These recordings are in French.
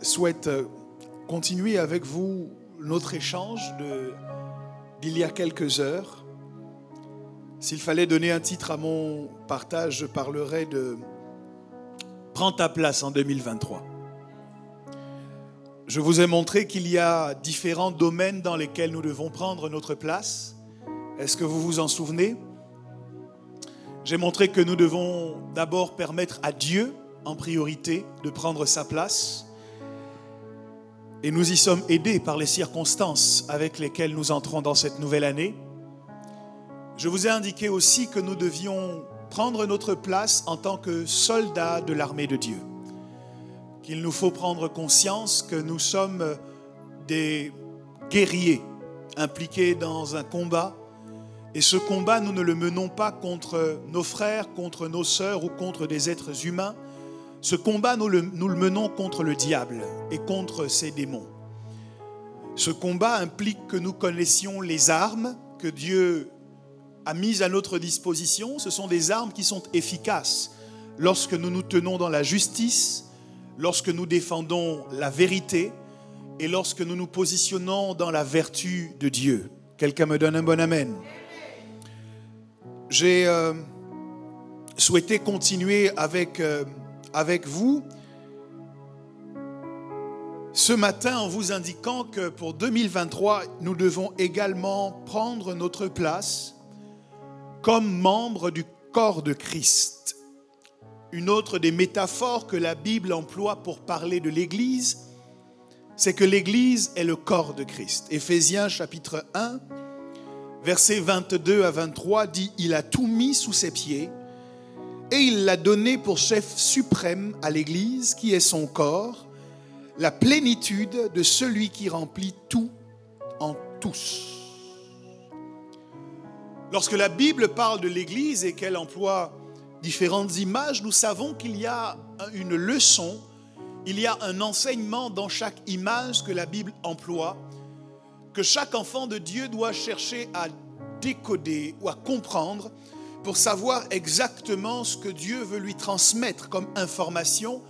souhaite continuer avec vous notre échange d'il y a quelques heures. S'il fallait donner un titre à mon partage, je parlerais de « Prends ta place en 2023 ». Je vous ai montré qu'il y a différents domaines dans lesquels nous devons prendre notre place. Est-ce que vous vous en souvenez? J'ai montré que nous devons d'abord permettre à Dieu, en priorité, de prendre sa place. Et nous y sommes aidés par les circonstances avec lesquelles nous entrons dans cette nouvelle année. Je vous ai indiqué aussi que nous devions prendre notre place en tant que soldats de l'armée de Dieu. Qu'il nous faut prendre conscience que nous sommes des guerriers impliqués dans un combat. Et ce combat, nous ne le menons pas contre nos frères, contre nos sœurs ou contre des êtres humains. Ce combat, nous le menons contre le diable et contre ses démons. Ce combat implique que nous connaissions les armes que Dieu a mises à notre disposition. Ce sont des armes qui sont efficaces lorsque nous nous tenons dans la justice, lorsque nous défendons la vérité et lorsque nous nous positionnons dans la vertu de Dieu. Quelqu'un me donne un bon amen. J'ai souhaité continuer avec vous ce matin en vous indiquant que pour 2023, nous devons également prendre notre place comme membres du corps de Christ. Une autre des métaphores que la Bible emploie pour parler de l'Église, c'est que l'Église est le corps de Christ. Éphésiens chapitre 1, versets 22 à 23 dit « Il a tout mis sous ses pieds et il l'a donné pour chef suprême à l'Église qui est son corps, la plénitude de celui qui remplit tout en tous. » Lorsque la Bible parle de l'Église et qu'elle emploie différentes images, nous savons qu'il y a une leçon, il y a un enseignement dans chaque image que la Bible emploie, que chaque enfant de Dieu doit chercher à décoder ou à comprendre pour savoir exactement ce que Dieu veut lui transmettre comme information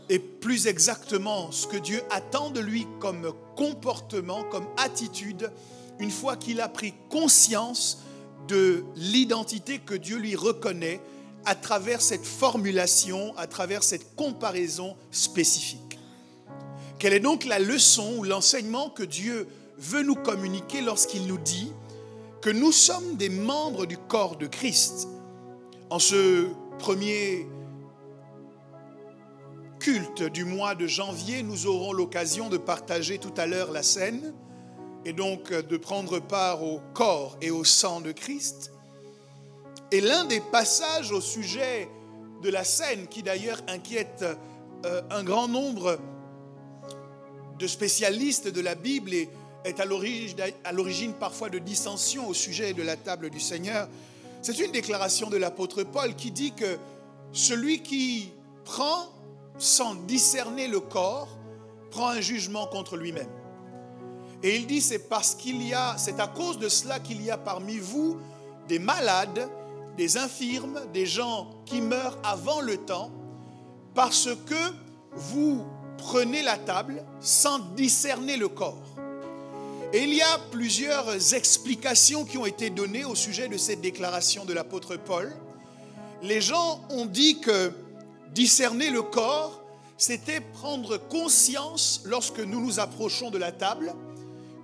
et plus exactement ce que Dieu attend de lui comme comportement, comme attitude, une fois qu'il a pris conscience de l'identité que Dieu lui reconnaît à travers cette formulation, à travers cette comparaison spécifique. Quelle est donc la leçon ou l'enseignement que Dieu veut nous communiquer lorsqu'il nous dit que nous sommes des membres du corps de Christ? En ce premier culte du mois de janvier, nous aurons l'occasion de partager tout à l'heure la scène et donc de prendre part au corps et au sang de Christ. Et l'un des passages au sujet de la scène, qui d'ailleurs inquiète un grand nombre de spécialistes de la Bible et est à l'origine parfois de dissensions au sujet de la table du Seigneur, c'est une déclaration de l'apôtre Paul qui dit que celui qui prend sans discerner le corps prend un jugement contre lui-même. Et il dit c'est à cause de cela qu'il y a parmi vous des malades, des infirmes, des gens qui meurent avant le temps, parce que vous prenez la table sans discerner le corps. Et il y a plusieurs explications qui ont été données au sujet de cette déclaration de l'apôtre Paul. Les gens ont dit que discerner le corps, c'était prendre conscience lorsque nous nous approchons de la table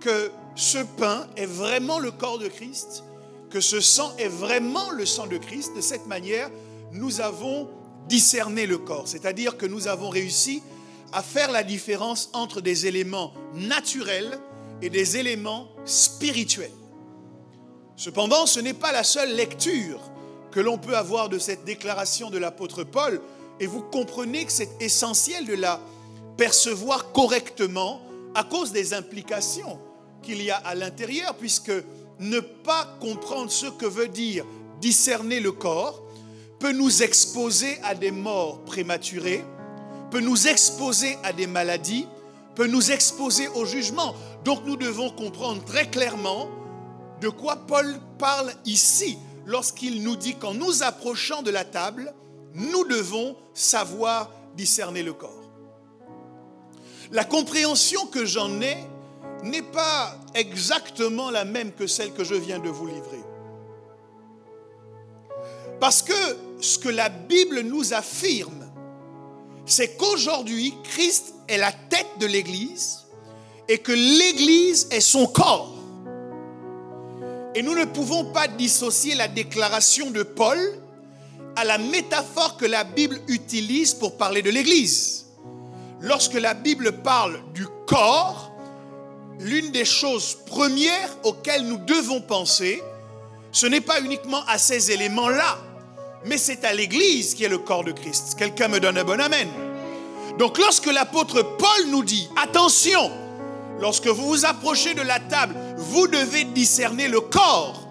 que ce pain est vraiment le corps de Christ, que ce sang est vraiment le sang de Christ. De cette manière, nous avons discerné le corps, c'est-à-dire que nous avons réussi à faire la différence entre des éléments naturels et des éléments spirituels. Cependant, ce n'est pas la seule lecture que l'on peut avoir de cette déclaration de l'apôtre Paul, et vous comprenez que c'est essentiel de la percevoir correctement à cause des implications qu'il y a à l'intérieur, puisque ne pas comprendre ce que veut dire discerner le corps peut nous exposer à des morts prématurées, peut nous exposer à des maladies, peut nous exposer au jugement. Donc nous devons comprendre très clairement de quoi Paul parle ici lorsqu'il nous dit qu'en nous approchant de la table, nous devons savoir discerner le corps. La compréhension que j'en ai n'est pas exactement la même que celle que je viens de vous livrer. Parce que ce que la Bible nous affirme, c'est qu'aujourd'hui, Christ est la tête de l'Église et que l'Église est son corps. Et nous ne pouvons pas dissocier la déclaration de Paul à la métaphore que la Bible utilise pour parler de l'Église. Lorsque la Bible parle du corps, l'une des choses premières auxquelles nous devons penser, ce n'est pas uniquement à ces éléments-là, mais c'est à l'Église qui est le corps de Christ. Quelqu'un me donne un bon amen. Donc lorsque l'apôtre Paul nous dit, attention, lorsque vous vous approchez de la table, vous devez discerner le corps.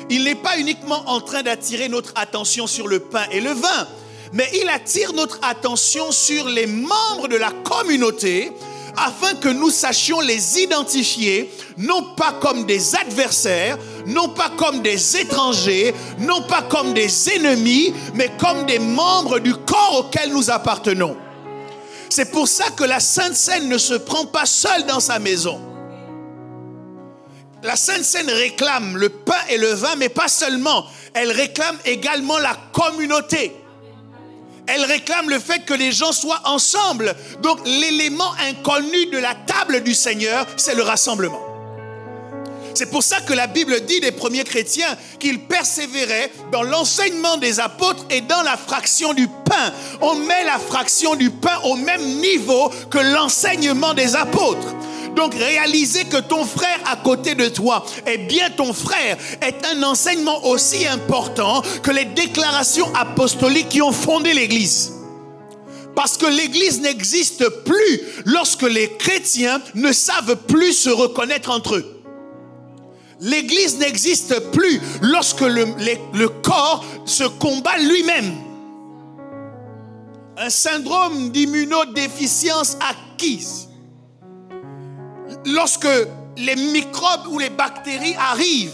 Il n'est pas uniquement en train d'attirer notre attention sur le pain et le vin, mais il attire notre attention sur les membres de la communauté afin que nous sachions les identifier, non pas comme des adversaires, non pas comme des étrangers, non pas comme des ennemis, mais comme des membres du corps auquel nous appartenons. C'est pour ça que la Sainte Seine ne se prend pas seule dans sa maison. La Sainte Seine réclame le pain et le vin, mais pas seulement. Elle réclame également la communauté. Elle réclame le fait que les gens soient ensemble. Donc l'élément inconnu de la table du Seigneur, c'est le rassemblement. C'est pour ça que la Bible dit des premiers chrétiens qu'ils persévéraient dans l'enseignement des apôtres et dans la fraction du pain. On met la fraction du pain au même niveau que l'enseignement des apôtres. Donc réaliser que ton frère à côté de toi est bien ton frère est un enseignement aussi important que les déclarations apostoliques qui ont fondé l'Église. Parce que l'Église n'existe plus lorsque les chrétiens ne savent plus se reconnaître entre eux. L'Église n'existe plus lorsque le corps se combat lui-même. Un syndrome d'immunodéficience acquise. Lorsque les microbes ou les bactéries arrivent,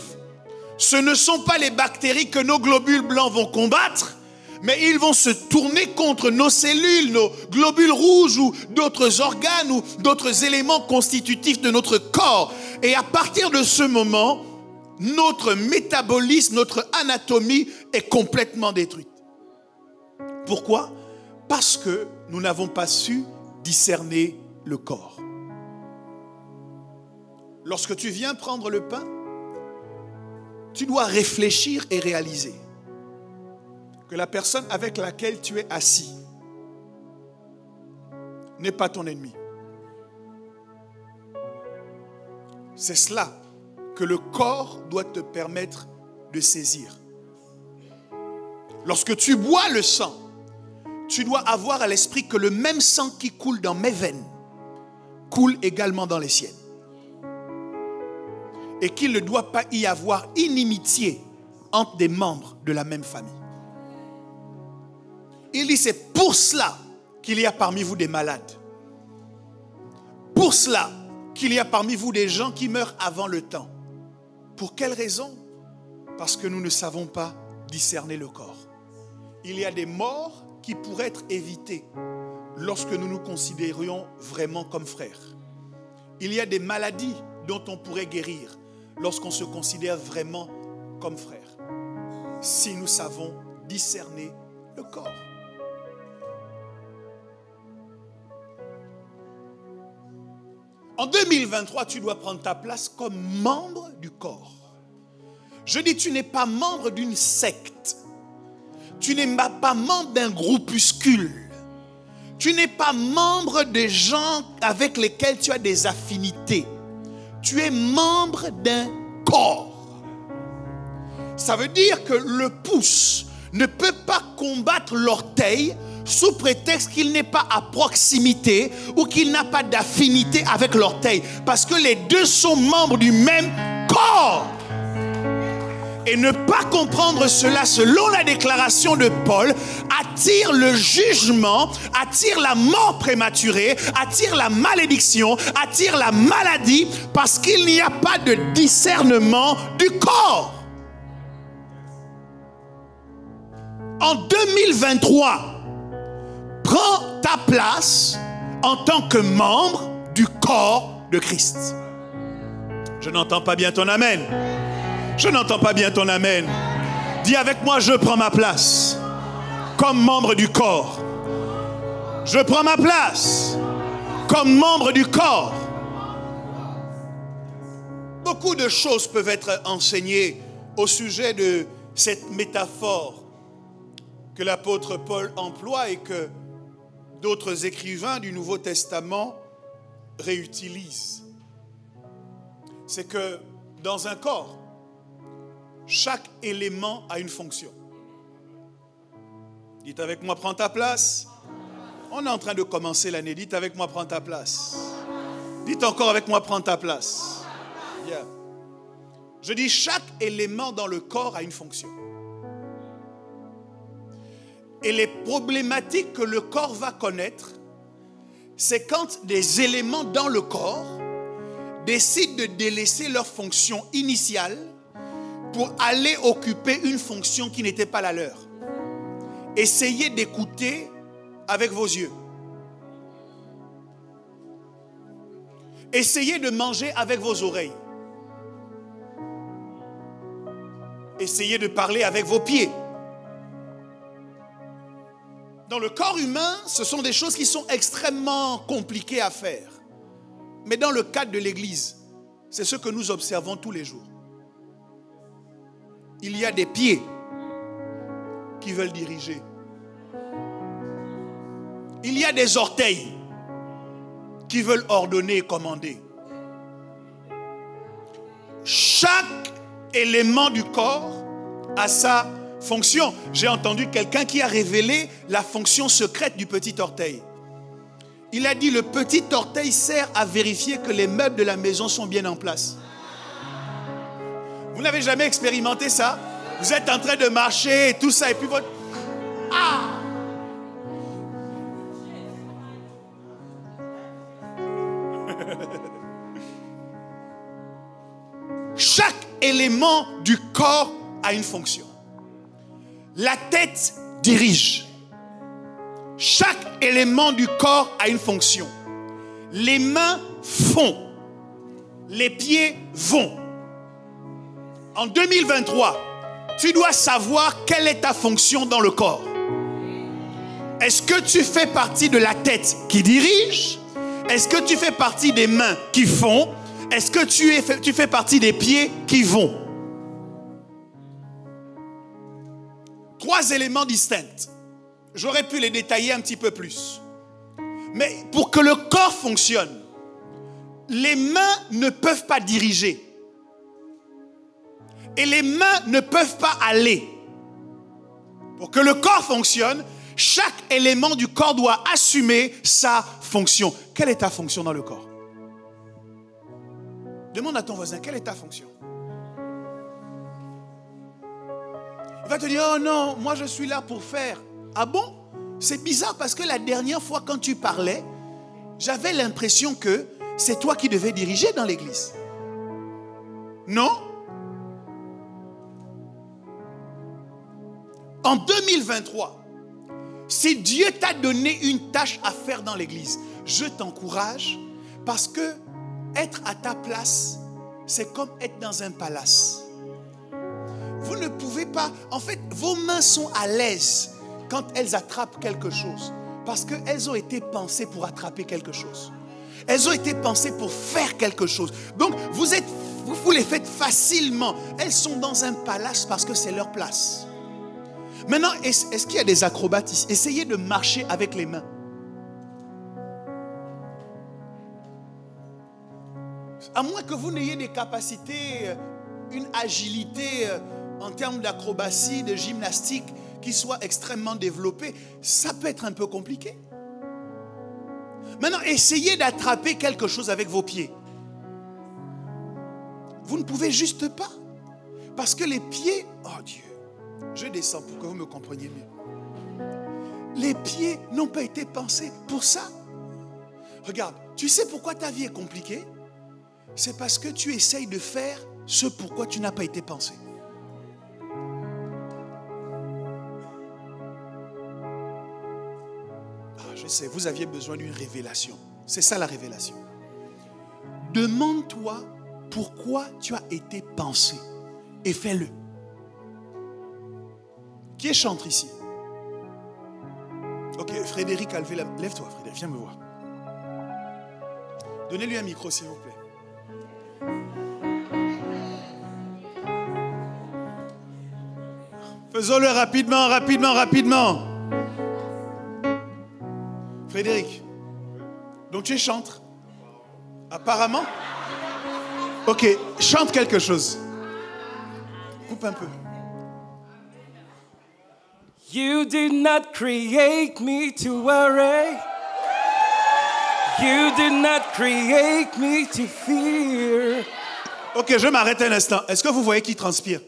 ce ne sont pas les bactéries que nos globules blancs vont combattre, mais ils vont se tourner contre nos cellules, nos globules rouges ou d'autres organes ou d'autres éléments constitutifs de notre corps. Et à partir de ce moment, notre métabolisme, notre anatomie est complètement détruite. Pourquoi? Parce que nous n'avons pas su discerner le corps. Lorsque tu viens prendre le pain, tu dois réfléchir et réaliser que la personne avec laquelle tu es assis n'est pas ton ennemi. C'est cela que le corps doit te permettre de saisir. Lorsque tu bois le sang, tu dois avoir à l'esprit que le même sang qui coule dans mes veines coule également dans les siennes. Et qu'il ne doit pas y avoir inimitié entre des membres de la même famille. Il dit, c'est pour cela qu'il y a parmi vous des malades. Pour cela qu'il y a parmi vous des gens qui meurent avant le temps. Pour quelle raison? Parce que nous ne savons pas discerner le corps. Il y a des morts qui pourraient être évitées lorsque nous nous considérions vraiment comme frères. Il y a des maladies dont on pourrait guérir lorsqu'on se considère vraiment comme frère, si nous savons discerner le corps. En 2023, tu dois prendre ta place comme membre du corps. Je dis, tu n'es pas membre d'une secte. Tu n'es pas membre d'un groupuscule. Tu n'es pas membre des gens avec lesquels tu as des affinités. Tu es membre d'un corps. Ça veut dire que le pouce ne peut pas combattre l'orteil sous prétexte qu'il n'est pas à proximité ou qu'il n'a pas d'affinité avec l'orteil. Parce que les deux sont membres du même corps. Et ne pas comprendre cela selon la déclaration de Paul attire le jugement, attire la mort prématurée, attire la malédiction, attire la maladie parce qu'il n'y a pas de discernement du corps. En 2023, prends ta place en tant que membre du corps de Christ. Je n'entends pas bien ton amen. Je n'entends pas bien ton amen. Dis avec moi, je prends ma place comme membre du corps. Je prends ma place comme membre du corps. Beaucoup de choses peuvent être enseignées au sujet de cette métaphore que l'apôtre Paul emploie et que d'autres écrivains du Nouveau Testament réutilisent. C'est que dans un corps, chaque élément a une fonction. Dites avec moi, prends ta place. On est en train de commencer l'année. Dites avec moi, prends ta place. Dites encore avec moi, prends ta place. Bien. Je dis, chaque élément dans le corps a une fonction. Et les problématiques que le corps va connaître, c'est quand des éléments dans le corps décident de délaisser leur fonction initiale pour aller occuper une fonction qui n'était pas la leur. Essayez d'écouter avec vos yeux. Essayez de manger avec vos oreilles. Essayez de parler avec vos pieds. Dans le corps humain, ce sont des choses qui sont extrêmement compliquées à faire. Mais dans le cadre de l'Église, c'est ce que nous observons tous les jours. Il y a des pieds qui veulent diriger. Il y a des orteils qui veulent ordonner et commander. Chaque élément du corps a sa fonction. J'ai entendu quelqu'un qui a révélé la fonction secrète du petit orteil. Il a dit, le petit orteil sert à vérifier que les meubles de la maison sont bien en place. Vous n'avez jamais expérimenté ça? Vous êtes en train de marcher et tout ça, et puis votre... Ah! Chaque élément du corps a une fonction. La tête dirige. Chaque élément du corps a une fonction. Les mains font. Les pieds vont. En 2023, tu dois savoir quelle est ta fonction dans le corps. Est-ce que tu fais partie de la tête qui dirige? Est-ce que tu fais partie des mains qui font? Est-ce que tu fais partie des pieds qui vont? 3 éléments distincts. J'aurais pu les détailler un petit peu plus. Mais pour que le corps fonctionne, les mains ne peuvent pas diriger. Et les mains ne peuvent pas aller. Pour que le corps fonctionne, chaque élément du corps doit assumer sa fonction. Quelle est ta fonction dans le corps? Demande à ton voisin, quelle est ta fonction? Il va te dire, oh non, moi je suis là pour faire. Ah bon? C'est bizarre parce que la dernière fois quand tu parlais, j'avais l'impression que c'est toi qui devais diriger dans l'église. Non? En 2023, si Dieu t'a donné une tâche à faire dans l'église, je t'encourage parce que être à ta place, c'est comme être dans un palace. Vous ne pouvez pas... En fait, vos mains sont à l'aise quand elles attrapent quelque chose. Parce qu'elles ont été pensées pour attraper quelque chose. Elles ont été pensées pour faire quelque chose. Donc, vous les faites facilement. Elles sont dans un palace parce que c'est leur place. Maintenant, est-ce qu'il y a des acrobates ici? Essayez de marcher avec les mains. À moins que vous n'ayez des capacités, une agilité en termes d'acrobatie, de gymnastique qui soit extrêmement développée, ça peut être un peu compliqué. Maintenant, essayez d'attraper quelque chose avec vos pieds. Vous ne pouvez juste pas. Parce que les pieds, oh Dieu, je descends pour que vous me compreniez mieux. Les pieds n'ont pas été pensés pour ça. Regarde, tu sais pourquoi ta vie est compliquée? C'est parce que tu essayes de faire ce pourquoi tu n'as pas été pensé. Ah, je sais, vous aviez besoin d'une révélation. C'est ça la révélation. Demande-toi pourquoi tu as été pensé et fais-le. Qui est chantre ici? Ok, Frédéric a levé la main. Lève-toi, Frédéric, viens me voir. Donnez-lui un micro, s'il vous plaît. Faisons-le rapidement, rapidement. Frédéric, donc tu es chantre? Apparemment? Ok, chante quelque chose. Coupe un peu. You did not create me to worry. You did not create me to fear. Ok, je m'arrête un instant. Est-ce que vous voyez qui transpire?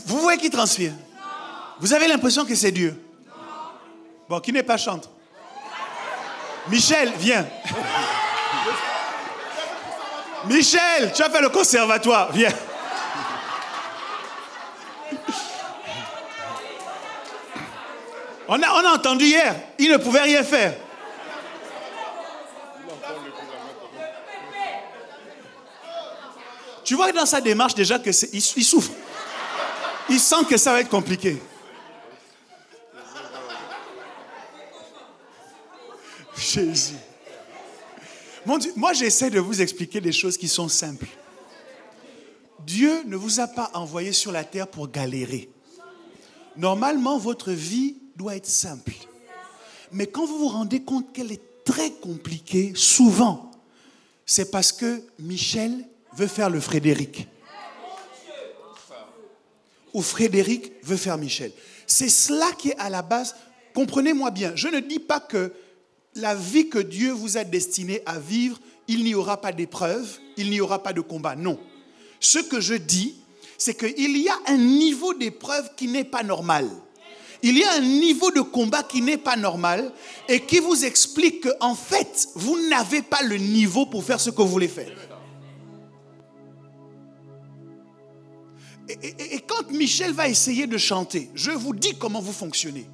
Vous voyez qui transpire? Vous avez l'impression que c'est Dieu? Bon, qui n'est pas chantre? Michel, viens. Michel, tu as fait le conservatoire, viens. On a entendu hier, il ne pouvait rien faire. Tu vois dans sa démarche déjà qu'il souffre. Il sent que ça va être compliqué. Jésus. Mon Dieu, moi j'essaie de vous expliquer des choses qui sont simples. Dieu ne vous a pas envoyé sur la terre pour galérer. Normalement, votre vie doit être simple. Mais quand vous vous rendez compte qu'elle est très compliquée, souvent, c'est parce que Michel veut faire le Frédéric. Ou Frédéric veut faire Michel. C'est cela qui est à la base. Comprenez-moi bien, je ne dis pas que la vie que Dieu vous a destinée à vivre, il n'y aura pas d'épreuves, il n'y aura pas de combat. Non. Ce que je dis, c'est qu'il y a un niveau d'épreuve qui n'est pas normal. Il y a un niveau de combat qui n'est pas normal et qui vous explique qu'en fait, vous n'avez pas le niveau pour faire ce que vous voulez faire. Et quand Michel va essayer de chanter, je vous dis comment vous fonctionnez,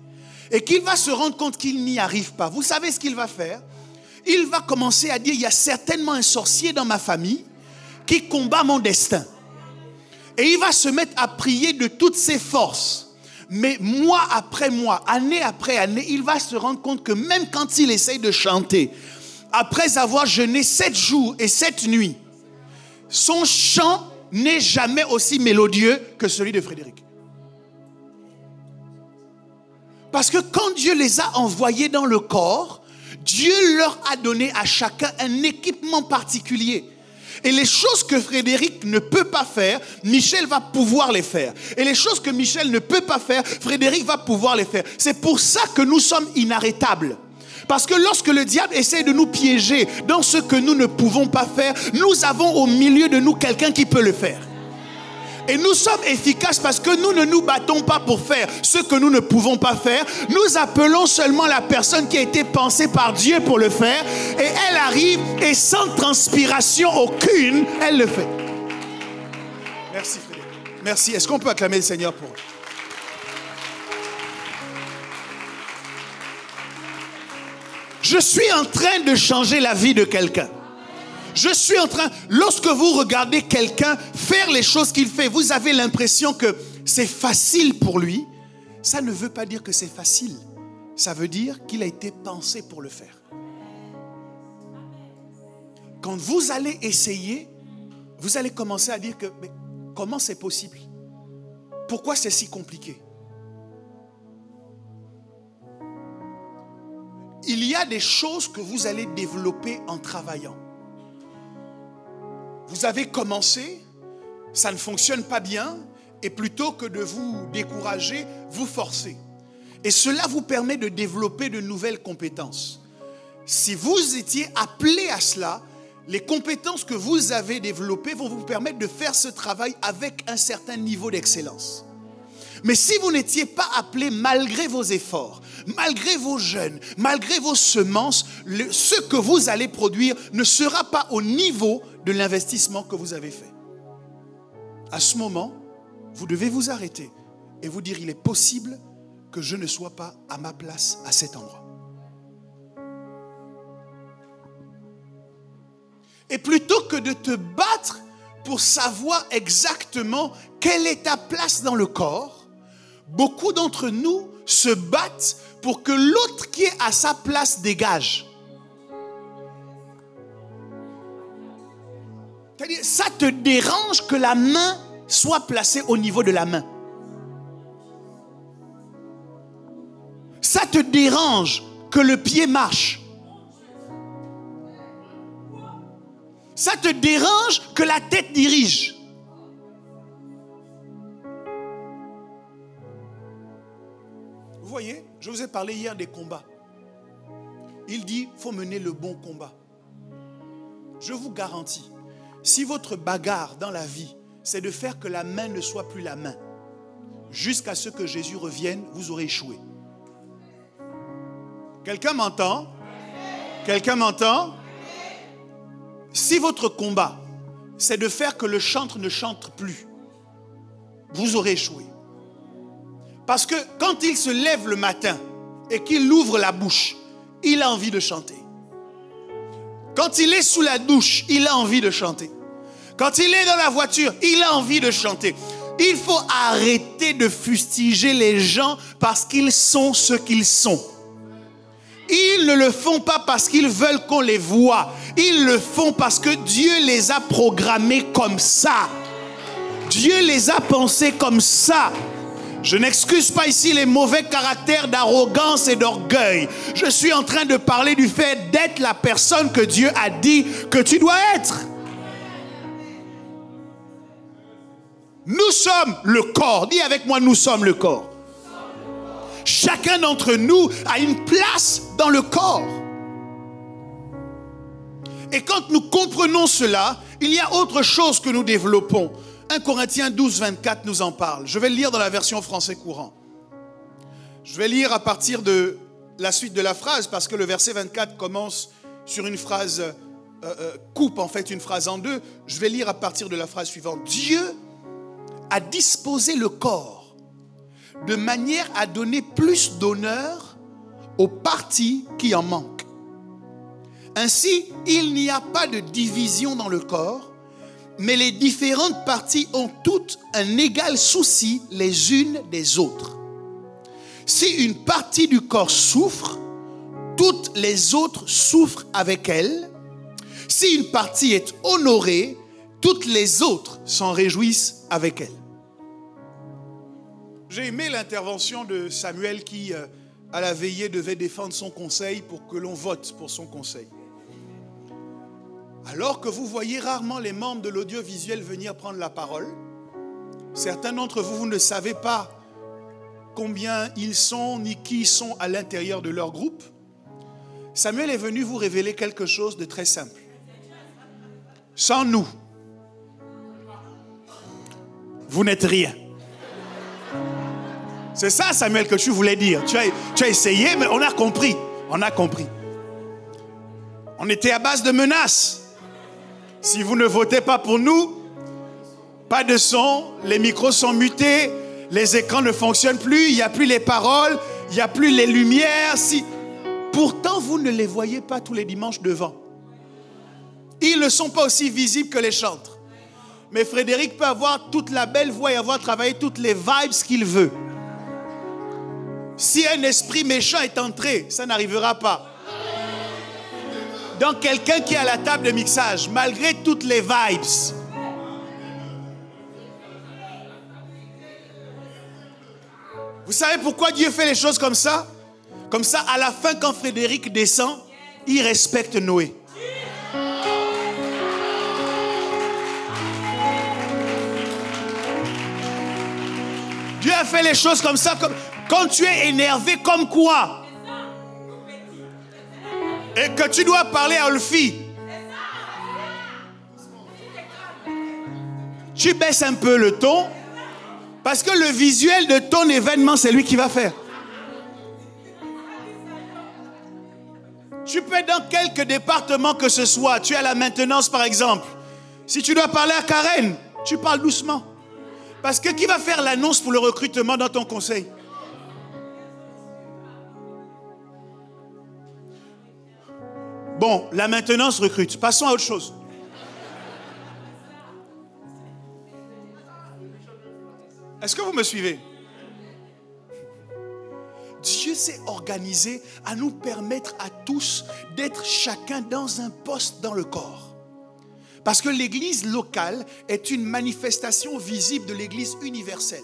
et qu'il va se rendre compte qu'il n'y arrive pas, vous savez ce qu'il va faire? Il va commencer à dire, il y a certainement un sorcier dans ma famille qui combat mon destin. Et il va se mettre à prier de toutes ses forces. Mais mois après mois, année après année, il va se rendre compte que même quand il essaye de chanter, après avoir jeûné 7 jours et 7 nuits, son chant n'est jamais aussi mélodieux que celui de Frédéric. Parce que quand Dieu les a envoyés dans le corps, Dieu leur a donné à chacun un équipement particulier. Et les choses que Frédéric ne peut pas faire, Michel va pouvoir les faire. Et les choses que Michel ne peut pas faire, Frédéric va pouvoir les faire. C'est pour ça que nous sommes inarrêtables. Parce que lorsque le diable essaie de nous piéger dans ce que nous ne pouvons pas faire, nous avons au milieu de nous quelqu'un qui peut le faire. Et nous sommes efficaces parce que nous ne nous battons pas pour faire ce que nous ne pouvons pas faire. Nous appelons seulement la personne qui a été pensée par Dieu pour le faire. Et elle arrive et sans transpiration aucune, elle le fait. Merci Frédéric. Merci. Est-ce qu'on peut acclamer le Seigneur pour eux? Je suis en train de changer la vie de quelqu'un. Je suis en train, lorsque vous regardez quelqu'un faire les choses qu'il fait, vous avez l'impression que c'est facile pour lui. Ça ne veut pas dire que c'est facile. Ça veut dire qu'il a été pensé pour le faire. Quand vous allez essayer, vous allez commencer à dire que, mais comment c'est possible? Pourquoi c'est si compliqué? Il y a des choses que vous allez développer en travaillant. Vous avez commencé, ça ne fonctionne pas bien, et plutôt que de vous décourager, vous forcez. Et cela vous permet de développer de nouvelles compétences. Si vous étiez appelé à cela, les compétences que vous avez développées vont vous permettre de faire ce travail avec un certain niveau d'excellence. Mais si vous n'étiez pas appelé malgré vos efforts, malgré vos jeûnes, malgré vos semences, ce que vous allez produire ne sera pas au niveau de l'investissement que vous avez fait. À ce moment, vous devez vous arrêter et vous dire, il est possible que je ne sois pas à ma place à cet endroit. Et plutôt que de te battre pour savoir exactement quelle est ta place dans le corps, beaucoup d'entre nous se battent pour que l'autre qui est à sa place dégage. C'est-à-dire, ça te dérange que la main soit placée au niveau de la main. Ça te dérange que le pied marche. Ça te dérange que la tête dirige. Vous voyez, je vous ai parlé hier des combats. Il dit, il faut mener le bon combat. Je vous garantis, si votre bagarre dans la vie, c'est de faire que la main ne soit plus la main, jusqu'à ce que Jésus revienne, vous aurez échoué. Quelqu'un m'entend? Quelqu'un m'entend? Si votre combat, c'est de faire que le chantre ne chante plus, vous aurez échoué. Parce que quand il se lève le matin et qu'il ouvre la bouche, il a envie de chanter. Quand il est sous la douche, il a envie de chanter. Quand il est dans la voiture, il a envie de chanter. Il faut arrêter de fustiger les gens parce qu'ils sont ce qu'ils sont. Ils ne le font pas parce qu'ils veulent qu'on les voie. Ils le font parce que Dieu les a programmés comme ça. Dieu les a pensés comme ça. Je n'excuse pas ici les mauvais caractères d'arrogance et d'orgueil. Je suis en train de parler du fait d'être la personne que Dieu a dit que tu dois être. Nous sommes le corps. Dis avec moi, nous sommes le corps. Chacun d'entre nous a une place dans le corps. Et quand nous comprenons cela, il y a autre chose que nous développons. 1 Corinthiens 12, 24 nous en parle. Je vais le lire dans la version français courant. Je vais lire à partir de la suite de la phrase parce que le verset 24 commence sur une phrase, coupe en fait une phrase en deux. Je vais lire à partir de la phrase suivante. Dieu a disposé le corps de manière à donner plus d'honneur aux parties qui en manquent. Ainsi, il n'y a pas de division dans le corps, mais les différentes parties ont toutes un égal souci les unes des autres. Si une partie du corps souffre, toutes les autres souffrent avec elle. Si une partie est honorée, toutes les autres s'en réjouissent avec elle. J'ai aimé l'intervention de Samuel qui, à la veillée, devait défendre son conseil pour que l'on vote pour son conseil. Alors que vous voyez rarement les membres de l'audiovisuel venir prendre la parole, certains d'entre vous, vous ne savez pas combien ils sont ni qui sont à l'intérieur de leur groupe. Samuel est venu vous révéler quelque chose de très simple. Sans nous, vous n'êtes rien. C'est ça, Samuel, que tu voulais dire. Tu as essayé, mais on a compris. On a compris. On était à base de menaces. Si vous ne votez pas pour nous, pas de son, les micros sont mutés, les écrans ne fonctionnent plus, il n'y a plus les paroles, il n'y a plus les lumières. Pourtant, vous ne les voyez pas tous les dimanches devant. Ils ne sont pas aussi visibles que les chantres. Mais Frédéric peut avoir toute la belle voix et avoir travaillé toutes les vibes qu'il veut. Si un esprit méchant est entré, ça n'arrivera pas. Dans quelqu'un qui est à la table de mixage, malgré toutes les vibes. Vous savez pourquoi Dieu fait les choses comme ça? Comme ça, à la fin, quand Frédéric descend, il respecte Noé. Dieu a fait les choses comme ça. Quand tu es énervé, comme quoi? Et que tu dois parler à Olfi. Tu baisses un peu le ton. Parce que le visuel de ton événement, c'est lui qui va faire. Tu peux être dans quelque département que ce soit. Tu es à la maintenance, par exemple. Si tu dois parler à Karen, tu parles doucement. Parce que qui va faire l'annonce pour le recrutement dans ton conseil? Bon, la maintenance recrute. Passons à autre chose. Est-ce que vous me suivez? Dieu s'est organisé à nous permettre à tous d'être chacun dans un poste dans le corps. Parce que l'église locale est une manifestation visible de l'église universelle.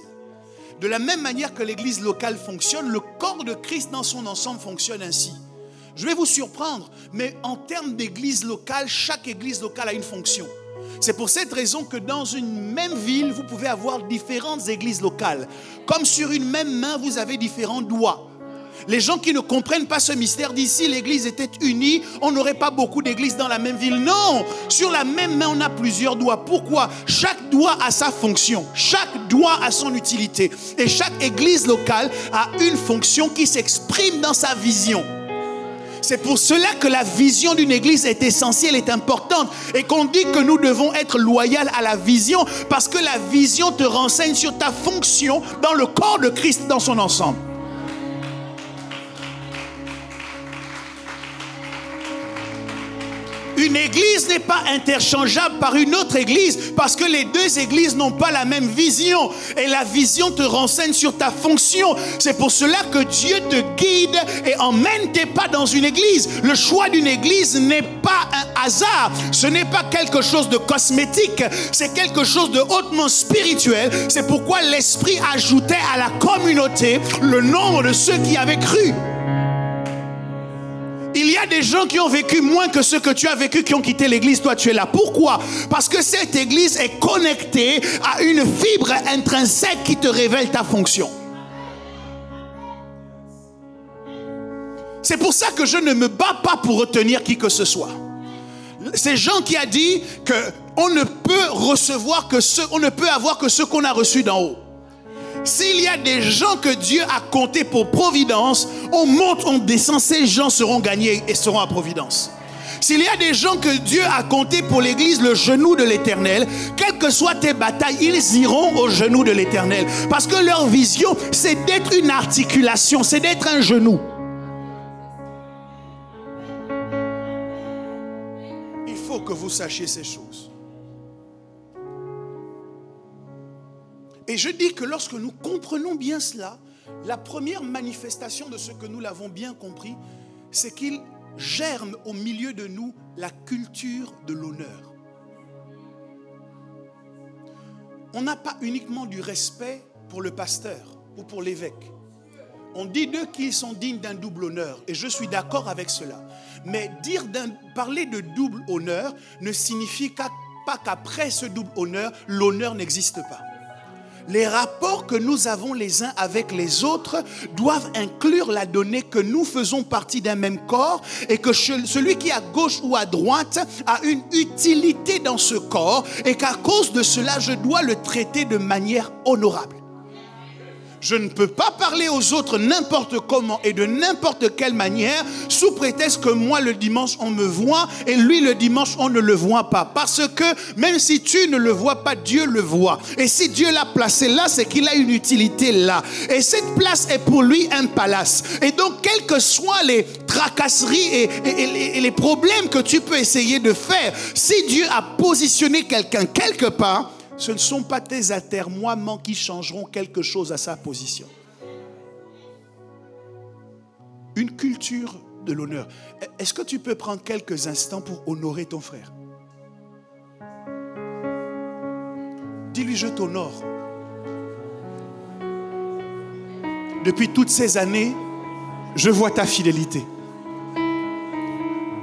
De la même manière que l'église locale fonctionne, le corps de Christ dans son ensemble fonctionne ainsi. Je vais vous surprendre, mais en termes d'église locale, chaque église locale a une fonction. C'est pour cette raison que dans une même ville, vous pouvez avoir différentes églises locales. Comme sur une même main, vous avez différents doigts. Les gens qui ne comprennent pas ce mystère d'ici, l'église était unie, on n'aurait pas beaucoup d'églises dans la même ville. Non, sur la même main, on a plusieurs doigts. Pourquoi? Chaque doigt a sa fonction, chaque doigt a son utilité. Et chaque église locale a une fonction qui s'exprime dans sa vision. C'est pour cela que la vision d'une église est essentielle, est importante. Et qu'on dit que nous devons être loyaux à la vision, parce que la vision te renseigne sur ta fonction dans le corps de Christ dans son ensemble. Une église n'est pas interchangeable par une autre église parce que les deux églises n'ont pas la même vision. Et la vision te renseigne sur ta fonction. C'est pour cela que Dieu te guide et emmène tes pas dans une église. Le choix d'une église n'est pas un hasard. Ce n'est pas quelque chose de cosmétique. C'est quelque chose de hautement spirituel. C'est pourquoi l'Esprit ajoutait à la communauté le nombre de ceux qui avaient cru. Il y a des gens qui ont vécu moins que ceux que tu as vécu, qui ont quitté l'église. Toi, tu es là. Pourquoi? Parce que cette église est connectée à une fibre intrinsèque qui te révèle ta fonction. C'est pour ça que je ne me bats pas pour retenir qui que ce soit. C'est Jean qui a dit qu'on ne peut recevoir que on ne peut avoir que ce qu'on a reçu d'en haut. S'il y a des gens que Dieu a comptés pour providence, on monte, on descend, ces gens seront gagnés et seront à providence. S'il y a des gens que Dieu a comptés pour l'église, le genou de l'Éternel, quelles que soient tes batailles, ils iront au genou de l'Éternel. Parce que leur vision, c'est d'être une articulation, c'est d'être un genou. Il faut que vous sachiez ces choses. Et je dis que lorsque nous comprenons bien cela, la première manifestation de ce que nous l'avons bien compris, c'est qu'il germe au milieu de nous la culture de l'honneur. On n'a pas uniquement du respect pour le pasteur ou pour l'évêque. On dit d'eux qu'ils sont dignes d'un double honneur, et je suis d'accord avec cela. Mais parler de double honneur ne signifie pas qu'après ce double honneur, l'honneur n'existe pas. Les rapports que nous avons les uns avec les autres doivent inclure la donnée que nous faisons partie d'un même corps et que celui qui est à gauche ou à droite a une utilité dans ce corps et qu'à cause de cela, je dois le traiter de manière honorable. Je ne peux pas parler aux autres n'importe comment et de n'importe quelle manière sous prétexte que moi le dimanche on me voit et lui le dimanche on ne le voit pas. Parce que même si tu ne le vois pas, Dieu le voit. Et si Dieu l'a placé là, c'est qu'il a une utilité là. Et cette place est pour lui un palace. Et donc quelles que soient les tracasseries et les problèmes que tu peux essayer de faire, si Dieu a positionné quelqu'un quelque part, ce ne sont pas tes atermoiements qui changeront quelque chose à sa position. Une culture de l'honneur. Est-ce que tu peux prendre quelques instants pour honorer ton frère? Dis-lui, je t'honore. Depuis toutes ces années, je vois ta fidélité.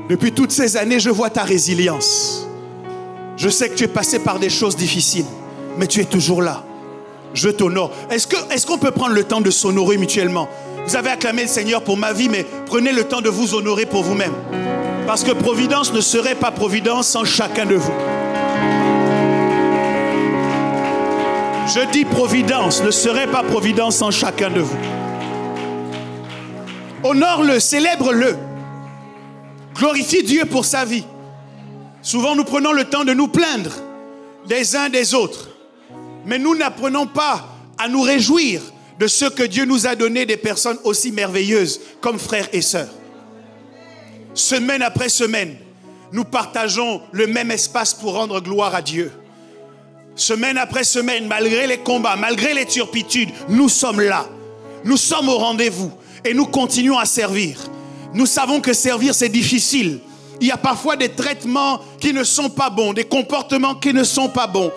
Depuis toutes ces années, je vois ta résilience. Je sais que tu es passé par des choses difficiles, mais tu es toujours là. Je t'honore. Est-ce qu'on peut prendre le temps de s'honorer mutuellement? Vous avez acclamé le Seigneur pour ma vie, mais prenez le temps de vous honorer pour vous-même. Parce que Providence ne serait pas Providence sans chacun de vous. Je dis Providence ne serait pas Providence sans chacun de vous. Honore-le, célèbre-le. Glorifie Dieu pour sa vie. Souvent, nous prenons le temps de nous plaindre des uns des autres. Mais nous n'apprenons pas à nous réjouir de ce que Dieu nous a donné, des personnes aussi merveilleuses comme frères et sœurs. Semaine après semaine, nous partageons le même espace pour rendre gloire à Dieu. Semaine après semaine, malgré les combats, malgré les turpitudes, nous sommes là. Nous sommes au rendez-vous et nous continuons à servir. Nous savons que servir, c'est difficile. Il y a parfois des traitements qui ne sont pas bons, des comportements qui ne sont pas bons.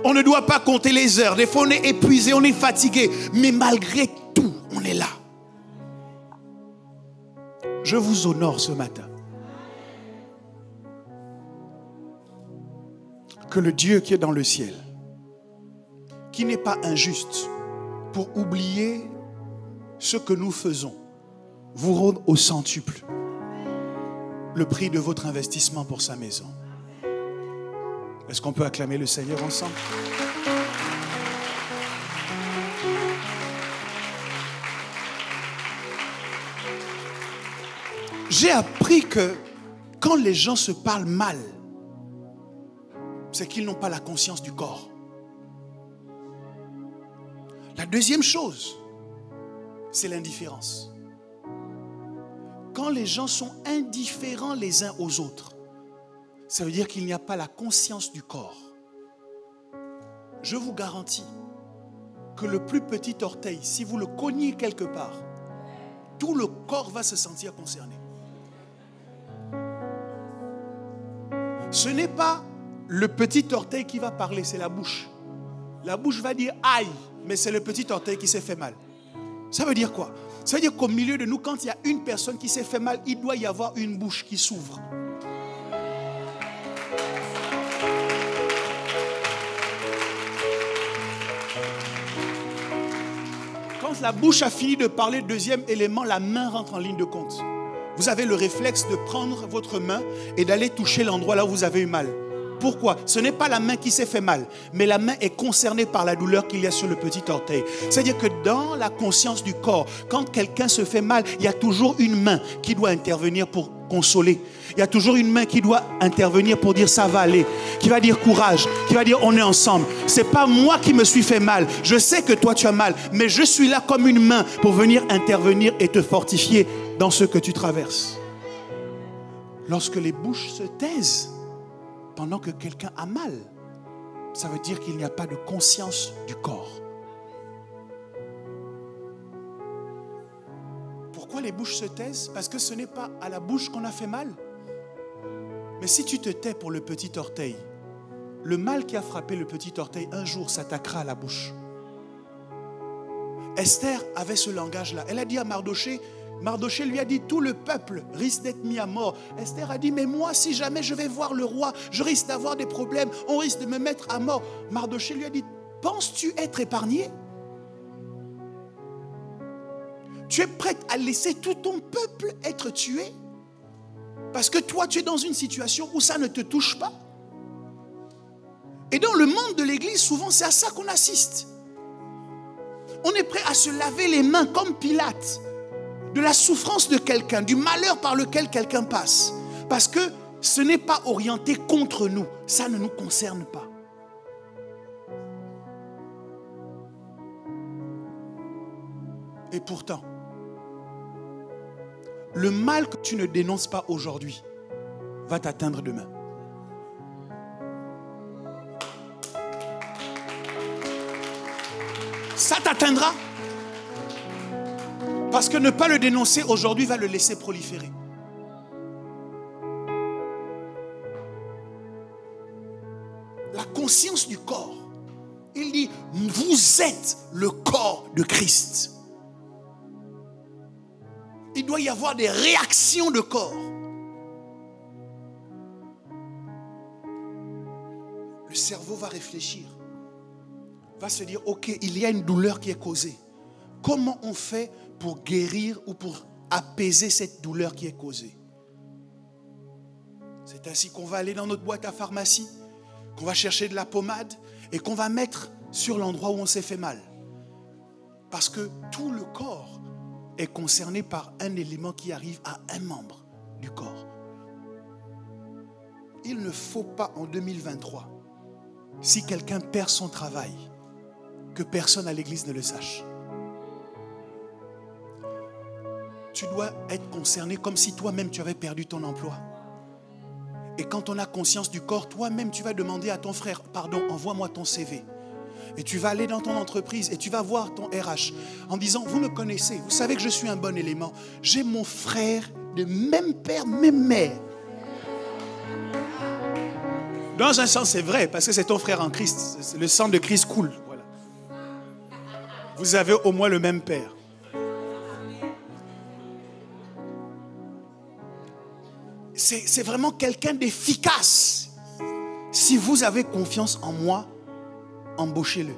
On ne doit pas compter les heures. Des fois, on est épuisé, on est fatigué. Mais malgré tout, on est là. Je vous honore ce matin. Que le Dieu qui est dans le ciel, qui n'est pas injuste pour oublier ce que nous faisons, vous rende au centuple le prix de votre investissement pour sa maison. Est-ce qu'on peut acclamer le Seigneur ensemble? J'ai appris que quand les gens se parlent mal, c'est qu'ils n'ont pas la conscience du corps. La deuxième chose, c'est l'indifférence. Quand les gens sont indifférents les uns aux autres, ça veut dire qu'il n'y a pas la conscience du corps. Je vous garantis que le plus petit orteil, si vous le cognez quelque part, tout le corps va se sentir concerné. Ce n'est pas le petit orteil qui va parler, c'est la bouche. La bouche va dire aïe, mais c'est le petit orteil qui s'est fait mal. Ça veut dire quoi? Ça veut dire qu'au milieu de nous, quand il y a une personne qui s'est fait mal, il doit y avoir une bouche qui s'ouvre. Quand la bouche a fini de parler, deuxième élément, la main rentre en ligne de compte. Vous avez le réflexe de prendre votre main et d'aller toucher l'endroit là où vous avez eu mal. Pourquoi? Ce n'est pas la main qui s'est fait mal, mais la main est concernée par la douleur qu'il y a sur le petit orteil. C'est-à-dire que dans la conscience du corps, quand quelqu'un se fait mal, il y a toujours une main qui doit intervenir pour consoler. Il y a toujours une main qui doit intervenir pour dire ça va aller, qui va dire courage, qui va dire on est ensemble. C'est pas moi qui me suis fait mal. Je sais que toi tu as mal, mais je suis là comme une main pour venir intervenir et te fortifier dans ce que tu traverses. Lorsque les bouches se taisent pendant que quelqu'un a mal, ça veut dire qu'il n'y a pas de conscience du corps. Pourquoi les bouches se taisent? Parce que ce n'est pas à la bouche qu'on a fait mal. Mais si tu te tais pour le petit orteil, le mal qui a frappé le petit orteil, un jour s'attaquera à la bouche. Esther avait ce langage-là. Elle a dit à Mardoché, Mardoché lui a dit, tout le peuple risque d'être mis à mort. Esther a dit, mais moi, si jamais je vais voir le roi, je risque d'avoir des problèmes, on risque de me mettre à mort. Mardoché lui a dit, penses-tu être épargné? Tu es prête à laisser tout ton peuple être tué? Parce que toi, tu es dans une situation où ça ne te touche pas. Et dans le monde de l'église, souvent, c'est à ça qu'on assiste. On est prêt à se laver les mains comme Pilate de la souffrance de quelqu'un, du malheur par lequel quelqu'un passe. Parce que ce n'est pas orienté contre nous. Ça ne nous concerne pas. Et pourtant, le mal que tu ne dénonces pas aujourd'hui va t'atteindre demain. Ça t'atteindra. Parce que ne pas le dénoncer aujourd'hui va le laisser proliférer. La conscience du corps. Il dit, vous êtes le corps de Christ. Il doit y avoir des réactions de corps. Le cerveau va réfléchir. Va se dire, ok, il y a une douleur qui est causée. Comment on fait pour guérir ou pour apaiser cette douleur qui est causée? C'est ainsi qu'on va aller dans notre boîte à pharmacie, qu'on va chercher de la pommade et qu'on va mettre sur l'endroit où on s'est fait mal. Parce que tout le corps est concerné par un élément qui arrive à un membre du corps. Il ne faut pas en 2023, si quelqu'un perd son travail, que personne à l'église ne le sache. tu dois être concerné comme si toi-même tu avais perdu ton emploi. Et quand on a conscience du corps, toi-même tu vas demander à ton frère, pardon, envoie-moi ton CV. Et tu vas aller dans ton entreprise et tu vas voir ton RH en disant, vous me connaissez, vous savez que je suis un bon élément. J'ai mon frère de même père, même mère. Dans un sens, c'est vrai, parce que c'est ton frère en Christ. Le sang de Christ coule. Voilà. Vous avez au moins le même père. C'est vraiment quelqu'un d'efficace. Si vous avez confiance en moi, embauchez-le.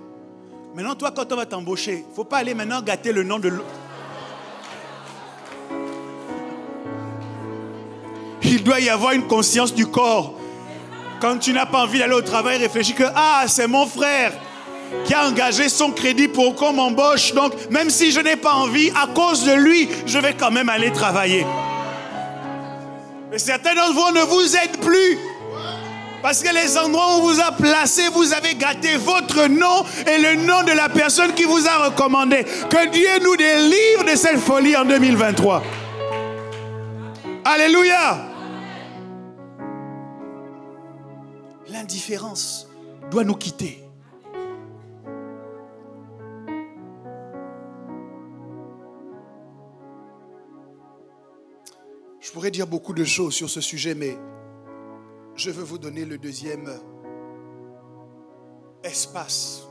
Maintenant, toi, quand on va t'embaucher, il ne faut pas aller maintenant gâter le nom de l'autre. Il doit y avoir une conscience du corps. Quand tu n'as pas envie d'aller au travail, réfléchis que c'est mon frère qui a engagé son crédit pour qu'on m'embauche. Donc, même si je n'ai pas envie, à cause de lui, je vais quand même aller travailler. Mais certains d'entre vous ne vous aident plus. Parce que les endroits où on vous a placé, vous avez gâté votre nom et le nom de la personne qui vous a recommandé. Que Dieu nous délivre de cette folie en 2023. Alléluia. L'indifférence doit nous quitter. Je pourrais dire beaucoup de choses sur ce sujet, mais je veux vous donner le deuxième espace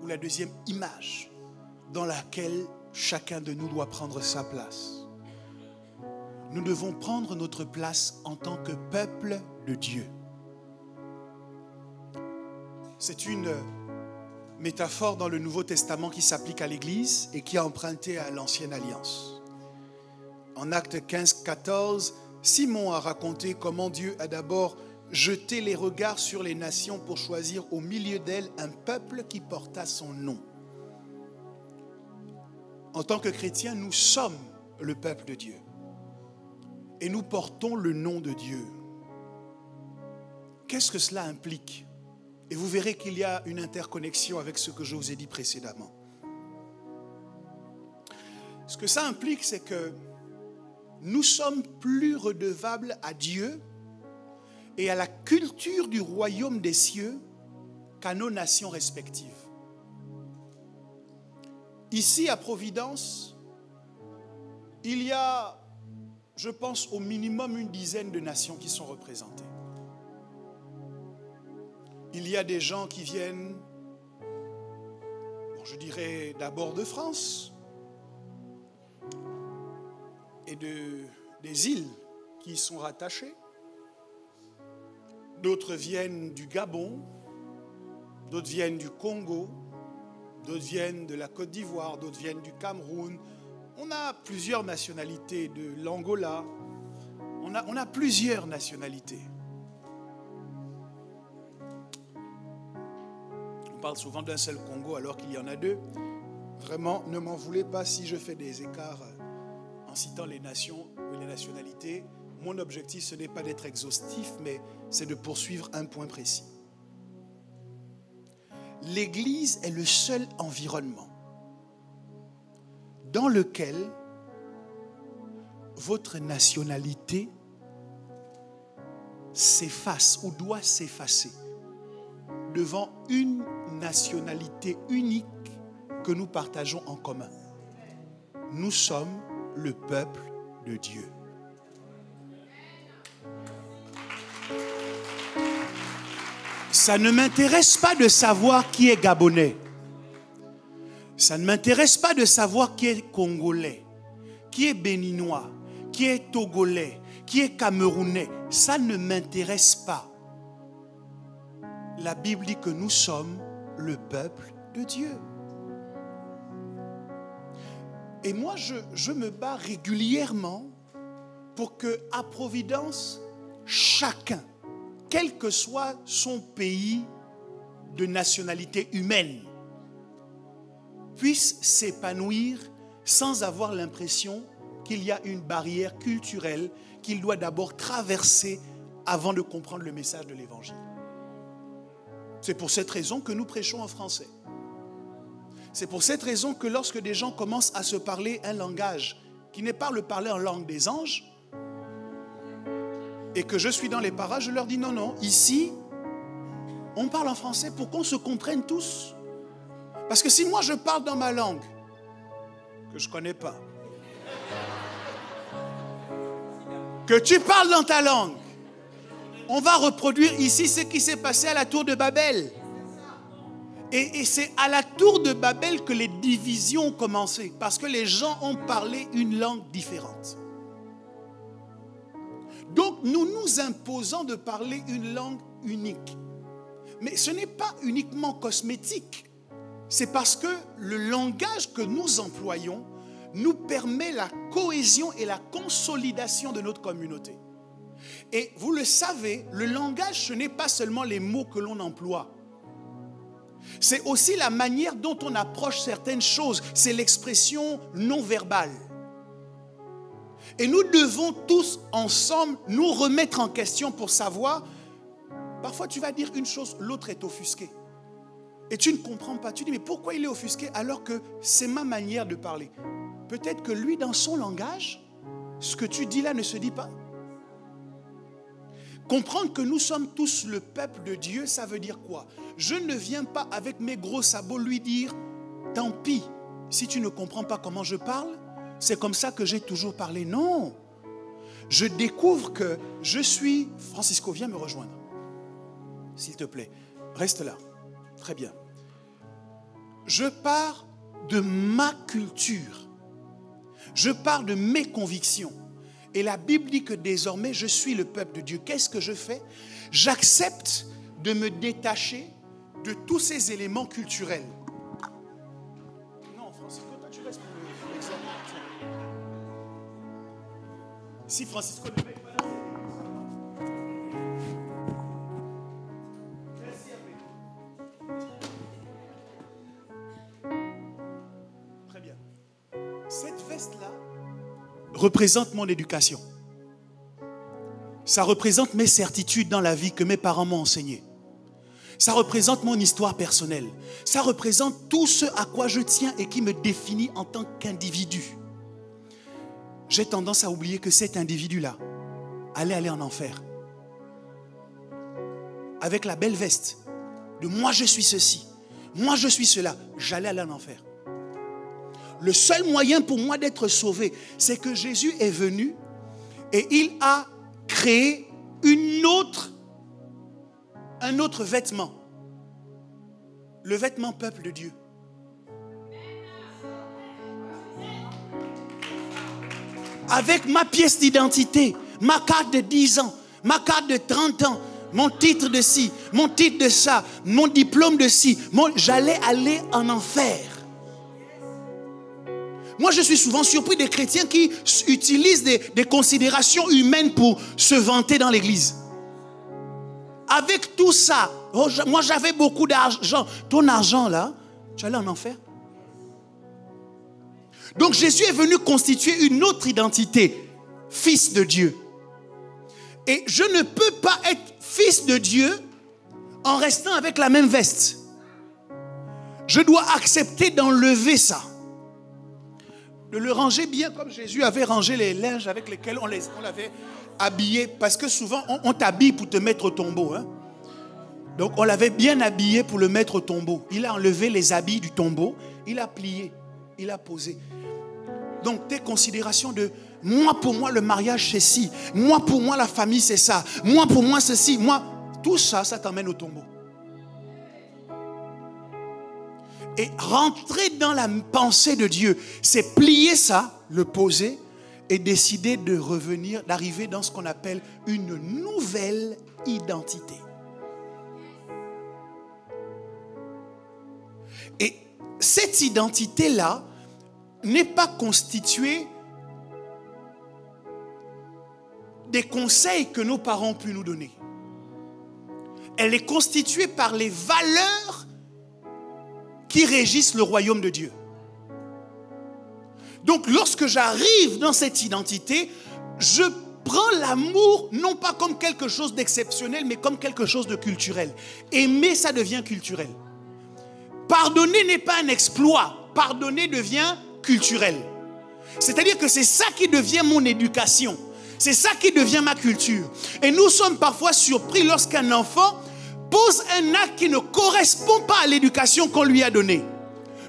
ou la deuxième image dans laquelle chacun de nous doit prendre sa place. Nous devons prendre notre place en tant que peuple de Dieu. C'est une métaphore dans le Nouveau Testament qui s'applique à l'Église et qui est empruntée à l'Ancienne Alliance. En Actes 15, 14, Simon a raconté comment Dieu a d'abord jeté les regards sur les nations pour choisir au milieu d'elles un peuple qui porta son nom. En tant que chrétiens, nous sommes le peuple de Dieu. Et nous portons le nom de Dieu. Qu'est-ce que cela implique ? Et vous verrez qu'il y a une interconnexion avec ce que je vous ai dit précédemment. Ce que ça implique, c'est que nous sommes plus redevables à Dieu et à la culture du royaume des cieux qu'à nos nations respectives. Ici, à Providence, il y a, je pense, au minimum une dizaine de nations qui sont représentées. Il y a des gens qui viennent, je dirais d'abord de France et des îles qui y sont rattachées. D'autres viennent du Gabon, d'autres viennent du Congo, d'autres viennent de la Côte d'Ivoire, d'autres viennent du Cameroun. On a plusieurs nationalités, de l'Angola. On a plusieurs nationalités. On parle souvent d'un seul Congo alors qu'il y en a deux. Vraiment, ne m'en voulez pas si je fais des écarts en citant les nations et les nationalités. Mon objectif, ce n'est pas d'être exhaustif, mais c'est de poursuivre un point précis. L'Église est le seul environnement dans lequel votre nationalité s'efface ou doit s'effacer devant une nationalité unique que nous partageons en commun. Nous sommes le peuple de Dieu. Ça ne m'intéresse pas de savoir qui est Gabonais. Ça ne m'intéresse pas de savoir qui est Congolais, qui est Béninois, qui est Togolais, qui est Camerounais. Ça ne m'intéresse pas. La Bible dit que nous sommes le peuple de Dieu. Et moi, je me bats régulièrement pour que, à Providence, chacun, quel que soit son pays de nationalité humaine, puisse s'épanouir sans avoir l'impression qu'il y a une barrière culturelle qu'il doit d'abord traverser avant de comprendre le message de l'Évangile. C'est pour cette raison que nous prêchons en français. C'est pour cette raison que lorsque des gens commencent à se parler un langage qui n'est pas le parler en langue des anges, et que je suis dans les parages, je leur dis non, ici, on parle en français pour qu'on se comprenne tous. Parce que si moi je parle dans ma langue, que je ne connais pas, que tu parles dans ta langue, on va reproduire ici ce qui s'est passé à la tour de Babel. Et c'est à la tour de Babel que les divisions ont commencé, parce que les gens ont parlé une langue différente. Donc nous nous imposons de parler une langue unique. Mais ce n'est pas uniquement cosmétique. C'est parce que le langage que nous employons nous permet la cohésion et la consolidation de notre communauté. Et vous le savez, le langage, ce n'est pas seulement les mots que l'on emploie. C'est aussi la manière dont on approche certaines choses. C'est l'expression non verbale. Et nous devons tous ensemble nous remettre en question pour savoir. Parfois tu vas dire une chose, l'autre est offusqué. Et tu ne comprends pas. Tu dis mais pourquoi il est offusqué alors que c'est ma manière de parler? Peut-être que lui dans son langage, ce que tu dis là ne se dit pas. Comprendre que nous sommes tous le peuple de Dieu, ça veut dire quoi? Je ne viens pas avec mes gros sabots lui dire « Tant pis, si tu ne comprends pas comment je parle, c'est comme ça que j'ai toujours parlé. » Non. Je découvre que je suis... Francisco, viens me rejoindre. S'il te plaît, reste là. Très bien. Je pars de ma culture. Je pars de mes convictions. Et la Bible dit que désormais, je suis le peuple de Dieu. Qu'est-ce que je fais? J'accepte de me détacher de tous ces éléments culturels. Non, Francisco, toi tu restes pour l'exemple. Si Francisco ne met pas là, très bien. Cette veste-là représente mon éducation. Ça représente mes certitudes dans la vie que mes parents m'ont enseignées. Ça représente mon histoire personnelle. Ça représente tout ce à quoi je tiens et qui me définit en tant qu'individu. J'ai tendance à oublier que cet individu-là allait aller en enfer. Avec la belle veste de moi je suis ceci, moi je suis cela, j'allais aller en enfer. Le seul moyen pour moi d'être sauvé, c'est que Jésus est venu et il a créé un autre vêtement. Le vêtement peuple de Dieu. Avec ma pièce d'identité, ma carte de 10 ans, ma carte de 30 ans, mon titre de ci, mon titre de ça, mon diplôme de ci, j'allais aller en enfer. Moi, je suis souvent surpris des chrétiens qui utilisent des considérations humaines pour se vanter dans l'église. Avec tout ça, moi j'avais beaucoup d'argent. Ton argent là, tu allais en enfer. Donc Jésus est venu constituer une autre identité, fils de Dieu. Et je ne peux pas être fils de Dieu en restant avec la même veste. Je dois accepter d'enlever ça. De le ranger bien comme Jésus avait rangé les linges avec lesquels on l'avait habillé. Parce que souvent, on t'habille pour te mettre au tombeau. Hein? Donc, on l'avait bien habillé pour le mettre au tombeau. Il a enlevé les habits du tombeau. Il a plié. Il a posé. Donc, tes considérations de moi, pour moi, le mariage, c'est ci. Moi, pour moi, la famille, c'est ça. Moi, pour moi, c'est ci. Moi, tout ça, ça t'emmène au tombeau. Et rentrer dans la pensée de Dieu, c'est plier ça, le poser et décider de revenir, d'arriver dans ce qu'on appelle une nouvelle identité. Et cette identité-là n'est pas constituée des conseils que nos parents ont pu nous donner. Elle est constituée par les valeurs qui régissent le royaume de Dieu. Donc lorsque j'arrive dans cette identité, je prends l'amour non pas comme quelque chose d'exceptionnel, mais comme quelque chose de culturel. Aimer, ça devient culturel. Pardonner n'est pas un exploit. Pardonner devient culturel. C'est-à-dire que c'est ça qui devient mon éducation. C'est ça qui devient ma culture. Et nous sommes parfois surpris lorsqu'un enfant pose un acte qui ne correspond pas à l'éducation qu'on lui a donnée.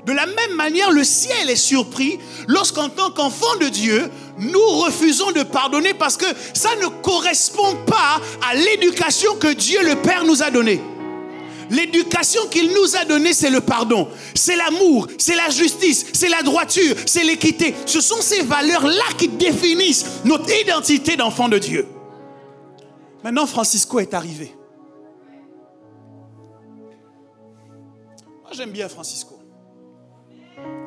De la même manière, le ciel est surpris lorsqu'en tant qu'enfant de Dieu, nous refusons de pardonner parce que ça ne correspond pas à l'éducation que Dieu le Père nous a donnée. L'éducation qu'il nous a donnée, c'est le pardon, c'est l'amour, c'est la justice, c'est la droiture, c'est l'équité. Ce sont ces valeurs-là qui définissent notre identité d'enfant de Dieu. Maintenant, Francisco est arrivé. Moi, j'aime bien Francisco.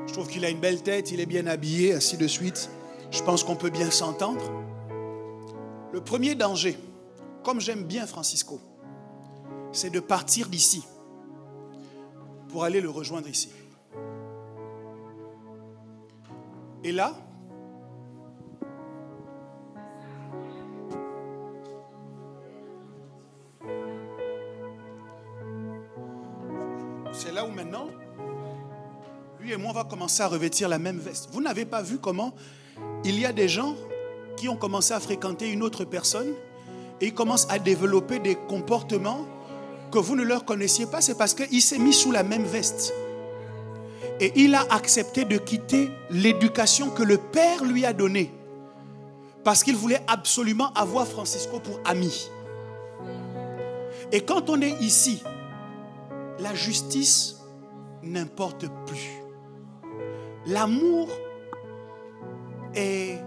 Je trouve qu'il a une belle tête, il est bien habillé, ainsi de suite. Je pense qu'on peut bien s'entendre. Le premier danger, comme j'aime bien Francisco, c'est de partir d'ici pour aller le rejoindre ici. Et là, c'est là où maintenant, lui et moi, on va commencer à revêtir la même veste. Vous n'avez pas vu comment il y a des gens qui ont commencé à fréquenter une autre personne et ils commencent à développer des comportements que vous ne leur connaissiez pas. C'est parce qu'il s'est mis sous la même veste. Et il a accepté de quitter l'éducation que le Père lui a donnée. Parce qu'il voulait absolument avoir Francisco pour ami. Et quand on est ici, la justice n'importe plus. L'amour est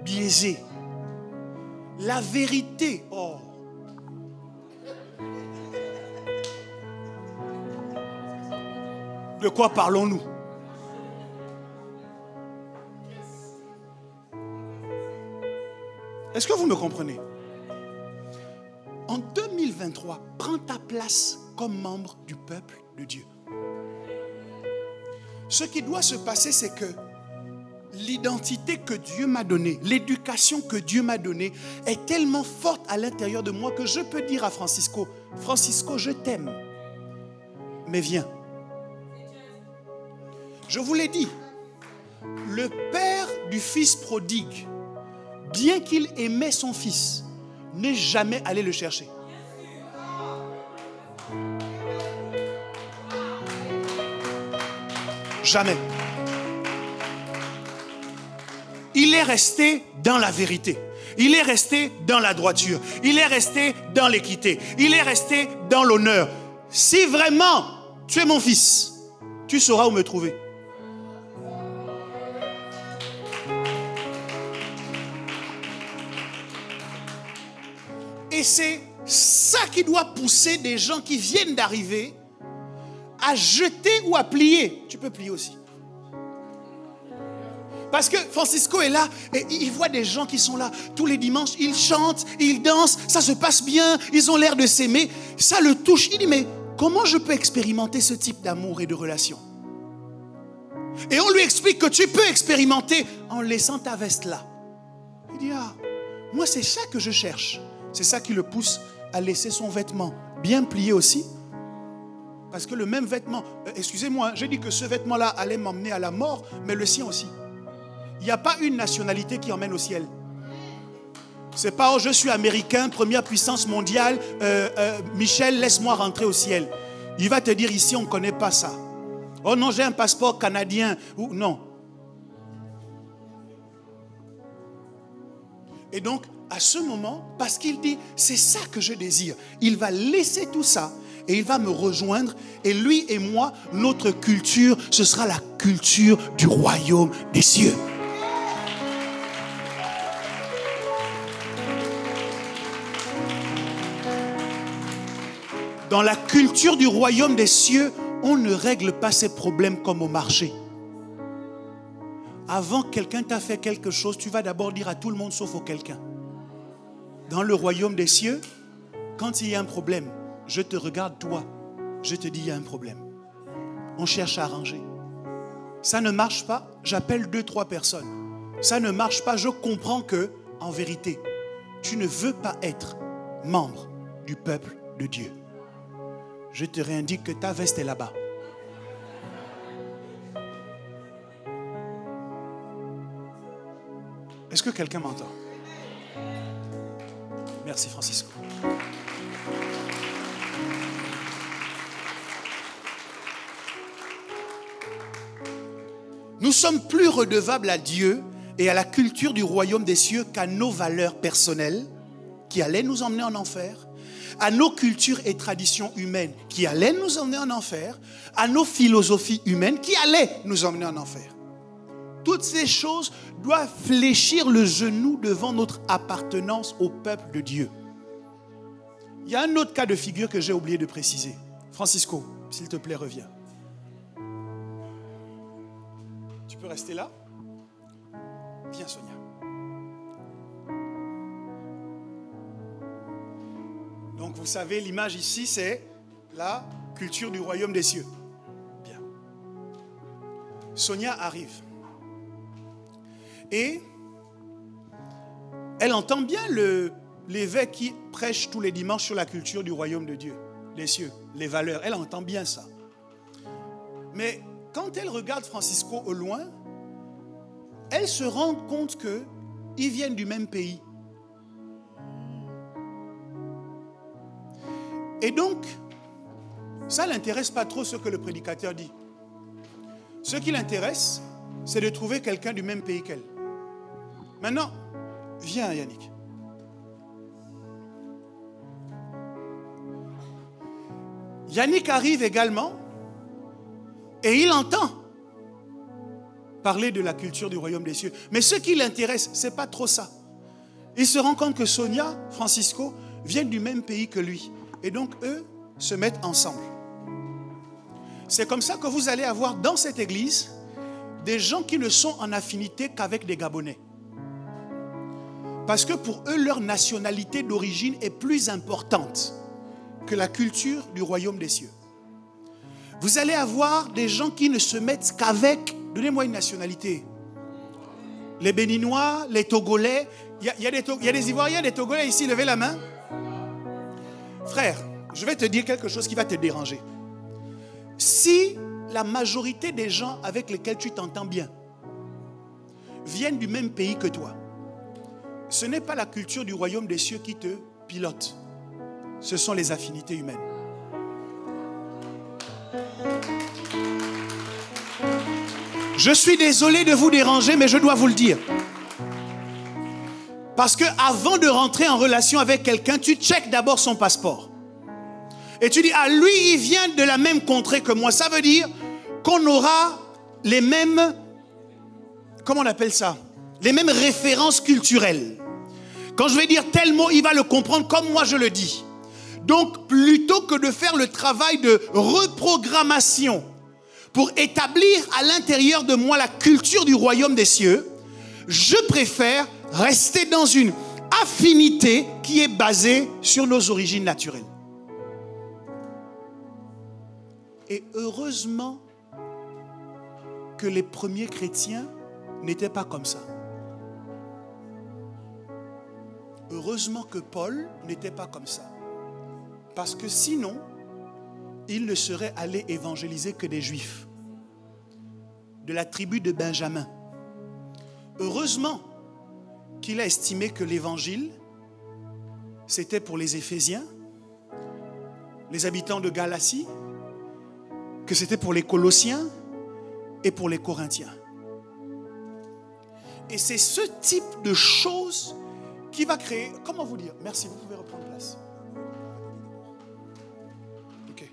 biaisé. La vérité, oh. De quoi parlons-nous? Est-ce que vous me comprenez? En 2023, prends ta place comme membre du peuple de Dieu. Ce qui doit se passer, c'est que l'identité que Dieu m'a donnée, l'éducation que Dieu m'a donnée est tellement forte à l'intérieur de moi que je peux dire à Francisco, Francisco, je t'aime, mais viens. Je vous l'ai dit, le père du fils prodigue, bien qu'il aimait son fils, n'est jamais allé le chercher. Jamais. Il est resté dans la vérité. Il est resté dans la droiture. Il est resté dans l'équité. Il est resté dans l'honneur. Si vraiment tu es mon fils, tu sauras où me trouver. Et c'est ça qui doit pousser des gens qui viennent d'arriver à jeter ou à plier. Tu peux plier aussi. Parce que Francisco est là et il voit des gens qui sont là tous les dimanches. Ils chantent, ils dansent, ça se passe bien, ils ont l'air de s'aimer. Ça le touche. Il dit, mais comment je peux expérimenter ce type d'amour et de relation? Et on lui explique que tu peux expérimenter en laissant ta veste là. Il dit, ah, moi c'est ça que je cherche. C'est ça qui le pousse à laisser son vêtement bien plié aussi. Parce que le même vêtement, excusez-moi, j'ai dit que ce vêtement-là allait m'emmener à la mort, mais le sien aussi. Il n'y a pas une nationalité qui emmène au ciel. C'est pas, oh, je suis américain, première puissance mondiale, Michel, laisse-moi rentrer au ciel. Il va te dire, ici, on ne connaît pas ça. Oh non, j'ai un passeport canadien. Ou, non. Et donc, à ce moment, parce qu'il dit, c'est ça que je désire, il va laisser tout ça et il va me rejoindre. Et lui et moi, notre culture, ce sera la culture du royaume des cieux. Dans la culture du royaume des cieux, on ne règle pas ses problèmes comme au marché. Avant que quelqu'un t'a fait quelque chose, tu vas d'abord dire à tout le monde sauf au quelqu'un. Dans le royaume des cieux, quand il y a un problème, je te regarde toi, je te dis il y a un problème. On cherche à arranger. Ça ne marche pas, j'appelle 2-3 personnes. Ça ne marche pas, je comprends que, en vérité, tu ne veux pas être membre du peuple de Dieu. Je te réindique que ta veste est là-bas. Est-ce que quelqu'un m'entend? Merci Francisco. Nous sommes plus redevables à Dieu et à la culture du royaume des cieux qu'à nos valeurs personnelles qui allaient nous emmener en enfer, à nos cultures et traditions humaines qui allaient nous emmener en enfer, à nos philosophies humaines qui allaient nous emmener en enfer. Toutes ces choses doivent fléchir le genou devant notre appartenance au peuple de Dieu. Il y a un autre cas de figure que j'ai oublié de préciser. Francisco, s'il te plaît, reviens. Tu peux rester là? Viens, Sonia. Donc, vous savez, l'image ici, c'est la culture du royaume des cieux. Bien. Sonia arrive. Et elle entend bien l'évêque qui prêche tous les dimanches sur la culture du royaume de Dieu, des cieux, les valeurs. Elle entend bien ça. Mais quand elle regarde Francisco au loin, elle se rend compte qu'ils viennent du même pays. Et donc, ça ne l'intéresse pas trop ce que le prédicateur dit. Ce qui l'intéresse, c'est de trouver quelqu'un du même pays qu'elle. Maintenant, viens Yannick. Yannick arrive également et il entend parler de la culture du royaume des cieux. Mais ce qui l'intéresse, ce n'est pas trop ça. Il se rend compte que Sonia, Francisco, viennent du même pays que lui. Et donc, eux se mettent ensemble. C'est comme ça que vous allez avoir dans cette église des gens qui ne sont en affinité qu'avec des Gabonais. Parce que pour eux, leur nationalité d'origine est plus importante que la culture du royaume des cieux. Vous allez avoir des gens qui ne se mettent qu'avec, donnez-moi une nationalité, les Béninois, les Togolais, il y a des Ivoiriens, des Togolais ici, levez la main. Frère, je vais te dire quelque chose qui va te déranger. Si la majorité des gens avec lesquels tu t'entends bien viennent du même pays que toi, ce n'est pas la culture du royaume des cieux qui te pilote. Ce sont les affinités humaines. Je suis désolé de vous déranger, mais je dois vous le dire. Parce que avant de rentrer en relation avec quelqu'un, tu checkes d'abord son passeport. Et tu dis, ah lui, il vient de la même contrée que moi. Ça veut dire qu'on aura les mêmes, comment on appelle ça? Les mêmes références culturelles. Quand je vais dire tel mot, il va le comprendre comme moi je le dis. Donc, plutôt que de faire le travail de reprogrammation pour établir à l'intérieur de moi la culture du royaume des cieux, je préfère rester dans une affinité qui est basée sur nos origines naturelles. Et heureusement que les premiers chrétiens n'étaient pas comme ça. Heureusement que Paul n'était pas comme ça. Parce que sinon, il ne serait allé évangéliser que des Juifs. De la tribu de Benjamin. Heureusement qu'il a estimé que l'évangile, c'était pour les Éphésiens, les habitants de Galatie, que c'était pour les Colossiens et pour les Corinthiens. Et c'est ce type de choses qui va créer... Comment vous dire? Merci, vous pouvez reprendre place. Ok.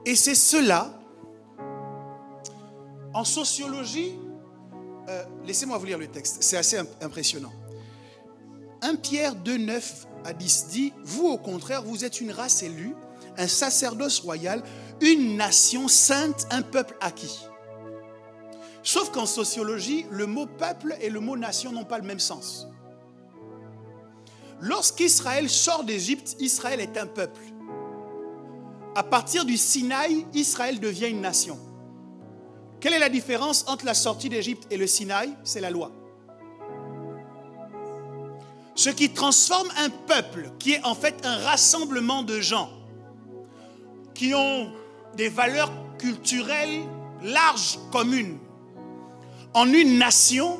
Et c'est cela, en sociologie, laissez-moi vous lire le texte, c'est assez impressionnant. 1 Pierre 2, 9 à 10 dit, vous au contraire, vous êtes une race élue, un sacerdoce royal, une nation sainte, un peuple acquis. Sauf qu'en sociologie, le mot peuple et le mot nation n'ont pas le même sens. Lorsqu'Israël sort d'Égypte, Israël est un peuple. À partir du Sinaï, Israël devient une nation. Quelle est la différence entre la sortie d'Égypte et le Sinaï? C'est la loi. Ce qui transforme un peuple, qui est en fait un rassemblement de gens, qui ont des valeurs culturelles larges communes, en une nation,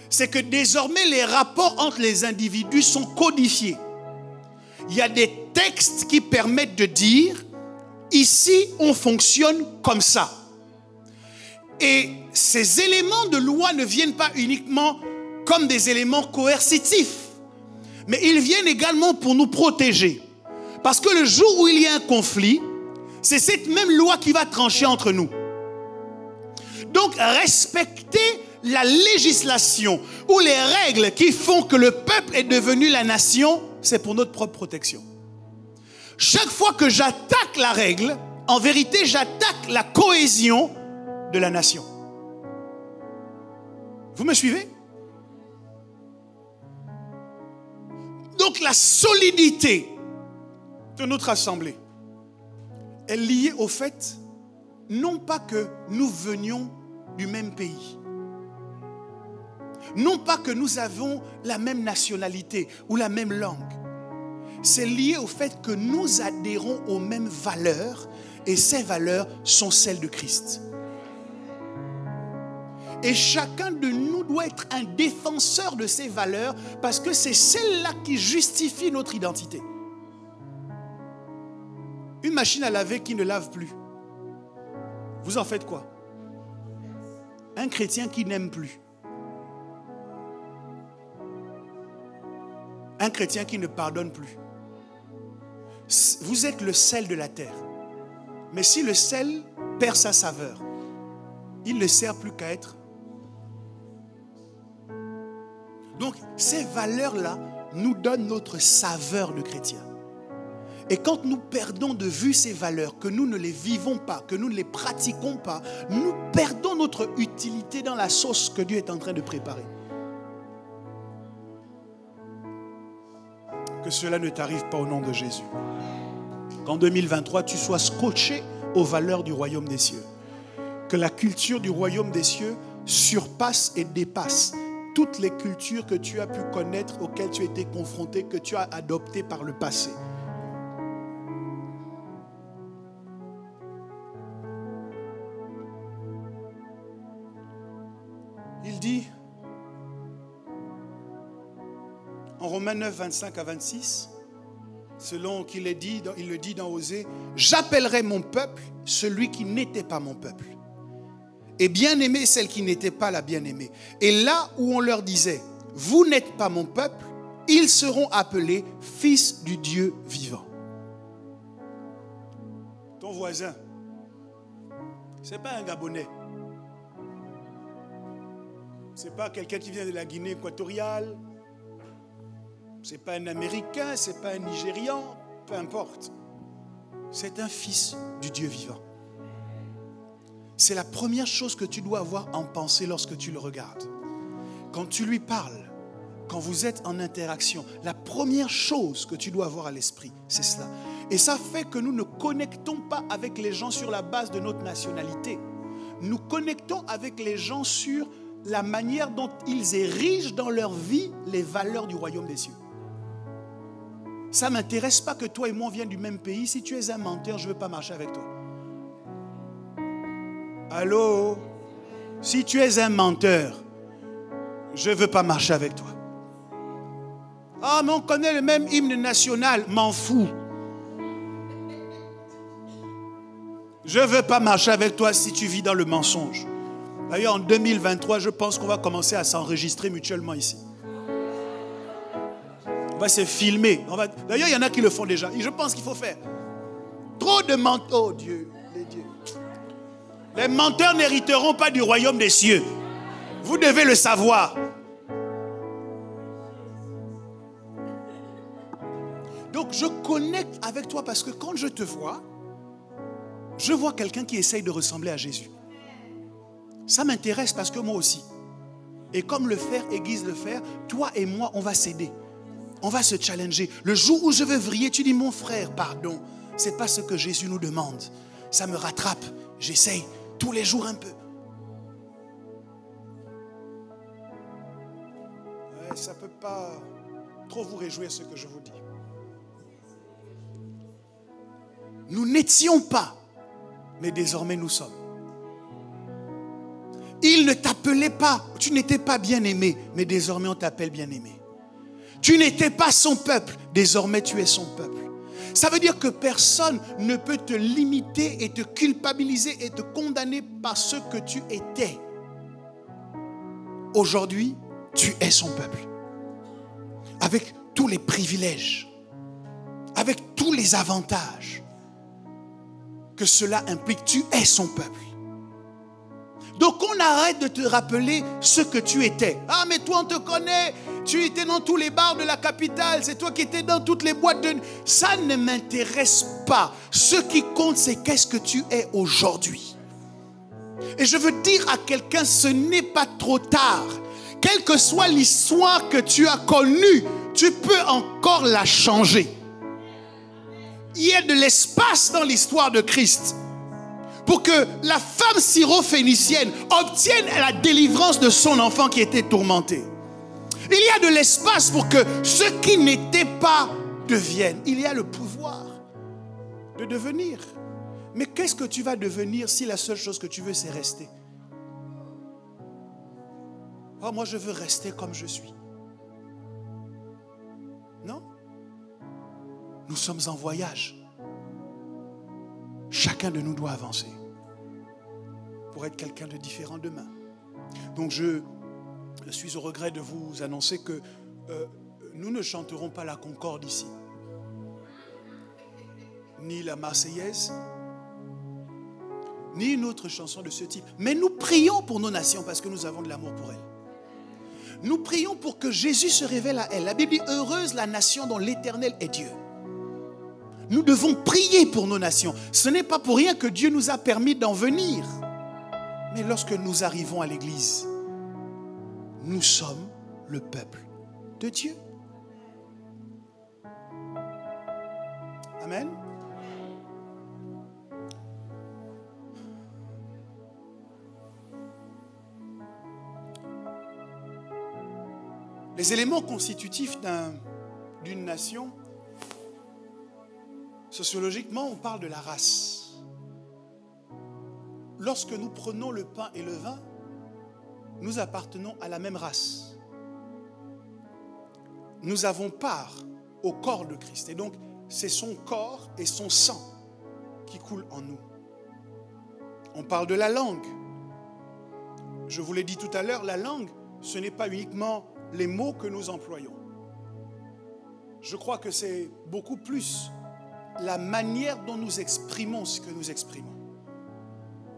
c'est que désormais les rapports entre les individus sont codifiés. Il y a des textes qui permettent de dire, ici on fonctionne comme ça. Et ces éléments de loi ne viennent pas uniquement comme des éléments coercitifs, mais ils viennent également pour nous protéger. Parce que le jour où il y a un conflit, c'est cette même loi qui va trancher entre nous. Donc, respecter la législation ou les règles qui font que le peuple est devenu la nation, c'est pour notre propre protection. Chaque fois que j'attaque la règle, en vérité, j'attaque la cohésion de la nation. Vous me suivez? Donc, la solidité de notre assemblée est liée au fait, non pas que nous venions du même pays, non pas que nous avons la même nationalité ou la même langue. C'est lié au fait que nous adhérons aux mêmes valeurs et ces valeurs sont celles de Christ. Et chacun de nous doit être un défenseur de ces valeurs parce que c'est celles-là qui justifient notre identité. Une machine à laver qui ne lave plus, vous en faites quoi? Un chrétien qui n'aime plus. Un chrétien qui ne pardonne plus. Vous êtes le sel de la terre. Mais si le sel perd sa saveur, il ne sert plus qu'à être. Donc, ces valeurs-là nous donnent notre saveur de chrétien. Et quand nous perdons de vue ces valeurs, que nous ne les vivons pas, que nous ne les pratiquons pas, nous perdons notre utilité dans la sauce que Dieu est en train de préparer. Que cela ne t'arrive pas au nom de Jésus. Qu'en 2023, tu sois scotché aux valeurs du royaume des cieux. Que la culture du royaume des cieux surpasse et dépasse toutes les cultures que tu as pu connaître, auxquelles tu as été confronté, que tu as adoptées par le passé. Il dit, en Romains 9, 25 à 26, selon qu'il le dit dans Osée, « J'appellerai mon peuple celui qui n'était pas mon peuple, et bien-aimé celle qui n'était pas la bien-aimée. Et là où on leur disait, vous n'êtes pas mon peuple, ils seront appelés fils du Dieu vivant. » Ton voisin, ce n'est pas un Gabonais. Ce n'est pas quelqu'un qui vient de la Guinée équatoriale. Ce n'est pas un Américain, ce n'est pas un Nigérian, peu importe. C'est un fils du Dieu vivant. C'est la première chose que tu dois avoir en pensée lorsque tu le regardes. Quand tu lui parles, quand vous êtes en interaction, la première chose que tu dois avoir à l'esprit, c'est cela. Et ça fait que nous ne connectons pas avec les gens sur la base de notre nationalité. Nous connectons avec les gens sur la manière dont ils érigent dans leur vie les valeurs du royaume des cieux. Ça ne m'intéresse pas que toi et moi on vienne du même pays. Si tu es un menteur, je ne veux pas marcher avec toi. Allô? Si tu es un menteur, je ne veux pas marcher avec toi. Ah, mais on connaît le même hymne national, m'en fous. Je ne veux pas marcher avec toi si tu vis dans le mensonge. D'ailleurs, en 2023, je pense qu'on va commencer à s'enregistrer mutuellement ici. On va se filmer. D'ailleurs, il y en a qui le font déjà. Et je pense qu'il faut faire. Trop de menteurs. Oh Dieu, les dieux. Les menteurs n'hériteront pas du royaume des cieux. Vous devez le savoir. Donc, je connecte avec toi parce que quand je te vois, je vois quelqu'un qui essaye de ressembler à Jésus. Ça m'intéresse parce que moi aussi. Et comme le fer aiguise le fer, toi et moi, on va s'aider. On va se challenger. Le jour où je veux vriller, tu dis, mon frère, pardon. Ce n'est pas ce que Jésus nous demande. Ça me rattrape. J'essaye tous les jours un peu. Ouais, ça ne peut pas trop vous réjouir ce que je vous dis. Nous n'étions pas, mais désormais nous sommes. Il ne t'appelait pas, tu n'étais pas bien-aimé, mais désormais on t'appelle bien-aimé. Tu n'étais pas son peuple, désormais tu es son peuple. Ça veut dire que personne ne peut te limiter et te culpabiliser et te condamner par ce que tu étais. Aujourd'hui, tu es son peuple. Avec tous les privilèges, avec tous les avantages que cela implique, tu es son peuple. Donc on arrête de te rappeler ce que tu étais. Ah mais toi on te connaît, tu étais dans tous les bars de la capitale, c'est toi qui étais dans toutes les boîtes de... Ça ne m'intéresse pas. Ce qui compte c'est qu'est-ce que tu es aujourd'hui. Et je veux dire à quelqu'un, ce n'est pas trop tard. Quelle que soit l'histoire que tu as connue, tu peux encore la changer. Il y a de l'espace dans l'histoire de Christ pour que la femme syro-phénicienne obtienne la délivrance de son enfant qui était tourmenté. Il y a de l'espace pour que ceux qui n'étaient pas deviennent. Il y a le pouvoir de devenir. Mais qu'est-ce que tu vas devenir si la seule chose que tu veux, c'est rester? Oh, moi, je veux rester comme je suis. Non? Nous sommes en voyage. Chacun de nous doit avancer pour être quelqu'un de différent demain. Donc je suis au regret de vous annoncer que nous ne chanterons pas la Concorde ici, ni la Marseillaise, ni une autre chanson de ce type. Mais nous prions pour nos nations parce que nous avons de l'amour pour elles. Nous prions pour que Jésus se révèle à elles. La Bible dit « Heureuse la nation dont l'Éternel est Dieu ». Nous devons prier pour nos nations. Ce n'est pas pour rien que Dieu nous a permis d'en venir. Mais lorsque nous arrivons à l'église, nous sommes le peuple de Dieu. Amen. Les éléments constitutifs d'une nation, sociologiquement, on parle de la race. Lorsque nous prenons le pain et le vin, nous appartenons à la même race. Nous avons part au corps de Christ. Et donc, c'est son corps et son sang qui coulent en nous. On parle de la langue. Je vous l'ai dit tout à l'heure, la langue, ce n'est pas uniquement les mots que nous employons. Je crois que c'est beaucoup plus la manière dont nous exprimons ce que nous exprimons.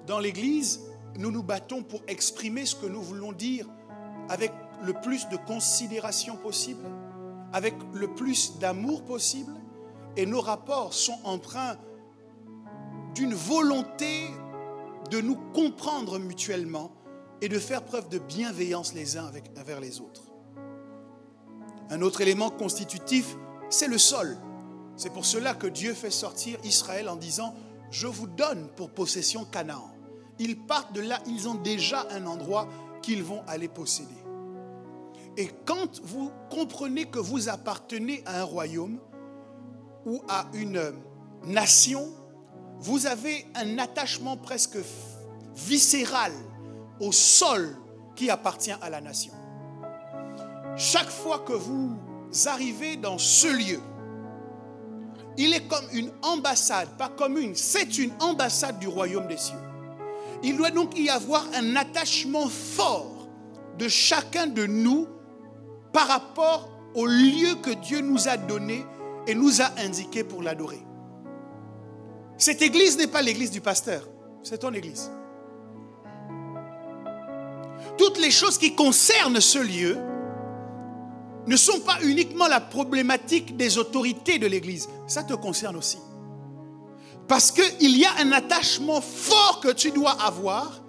Dans l'Église, nous nous battons pour exprimer ce que nous voulons dire avec le plus de considération possible, avec le plus d'amour possible, et nos rapports sont empreints d'une volonté de nous comprendre mutuellement et de faire preuve de bienveillance les uns envers les autres. Un autre élément constitutif, c'est le sol. C'est pour cela que Dieu fait sortir Israël en disant « Je vous donne pour possession Canaan ». Ils partent de là, ils ont déjà un endroit qu'ils vont aller posséder. Et quand vous comprenez que vous appartenez à un royaume ou à une nation, vous avez un attachement presque viscéral au sol qui appartient à la nation. Chaque fois que vous arrivez dans ce lieu, il est comme une ambassade, pas comme c'est une ambassade du royaume des cieux. Il doit donc y avoir un attachement fort de chacun de nous par rapport au lieu que Dieu nous a donné et nous a indiqué pour l'adorer. Cette église n'est pas l'église du pasteur, c'est ton église. Toutes les choses qui concernent ce lieu ne sont pas uniquement la problématique des autorités de l'église, ça te concerne aussi. Parce qu'il y a un attachement fort que tu dois avoir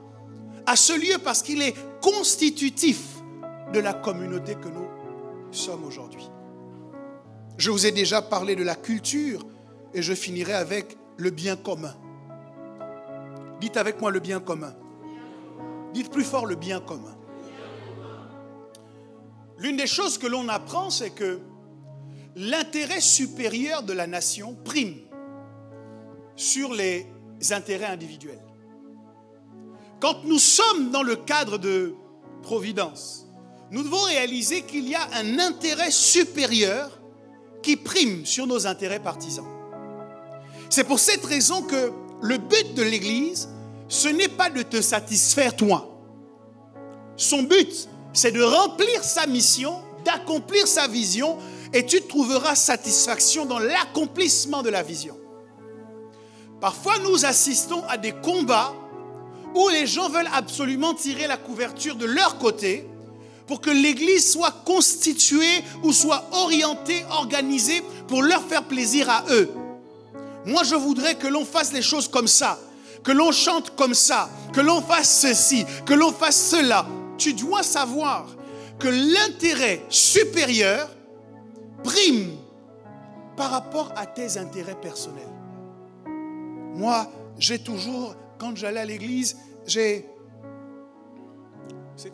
à ce lieu parce qu'il est constitutif de la communauté que nous sommes aujourd'hui. Je vous ai déjà parlé de la culture et je finirai avec le bien commun. Dites avec moi le bien commun. Dites plus fort le bien commun. L'une des choses que l'on apprend, c'est que l'intérêt supérieur de la nation prime sur les intérêts individuels. Quand nous sommes dans le cadre de providence, nous devons réaliser qu'il y a un intérêt supérieur qui prime sur nos intérêts partisans. C'est pour cette raison que le but de l'Église, ce n'est pas de te satisfaire toi. Son but, c'est de remplir sa mission, d'accomplir sa vision, et tu trouveras satisfaction dans l'accomplissement de la vision. Parfois, nous assistons à des combats où les gens veulent absolument tirer la couverture de leur côté pour que l'Église soit constituée ou soit orientée, organisée pour leur faire plaisir à eux. Moi, je voudrais que l'on fasse les choses comme ça, que l'on chante comme ça, que l'on fasse ceci, que l'on fasse cela. Tu dois savoir que l'intérêt supérieur prime par rapport à tes intérêts personnels. Moi, j'ai toujours, quand j'allais à l'église, c'est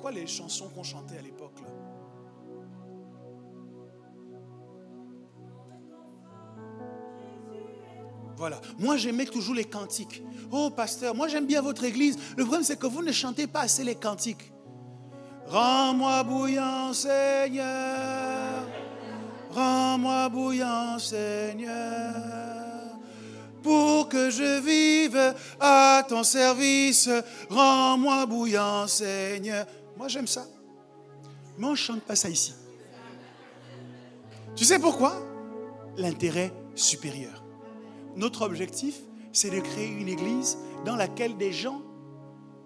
quoi les chansons qu'on chantait à l'époque là? Voilà. Moi, j'aimais toujours les cantiques. Oh, pasteur, moi, j'aime bien votre église. Le problème, c'est que vous ne chantez pas assez les cantiques. Rends-moi bouillant, Seigneur. Rends-moi bouillant, Seigneur. Pour que je vive à ton service. Rends-moi bouillant, Seigneur. Moi, j'aime ça. Mais on ne chante pas ça ici. Tu sais pourquoi? L'intérêt supérieur. Notre objectif, c'est de créer une église dans laquelle des gens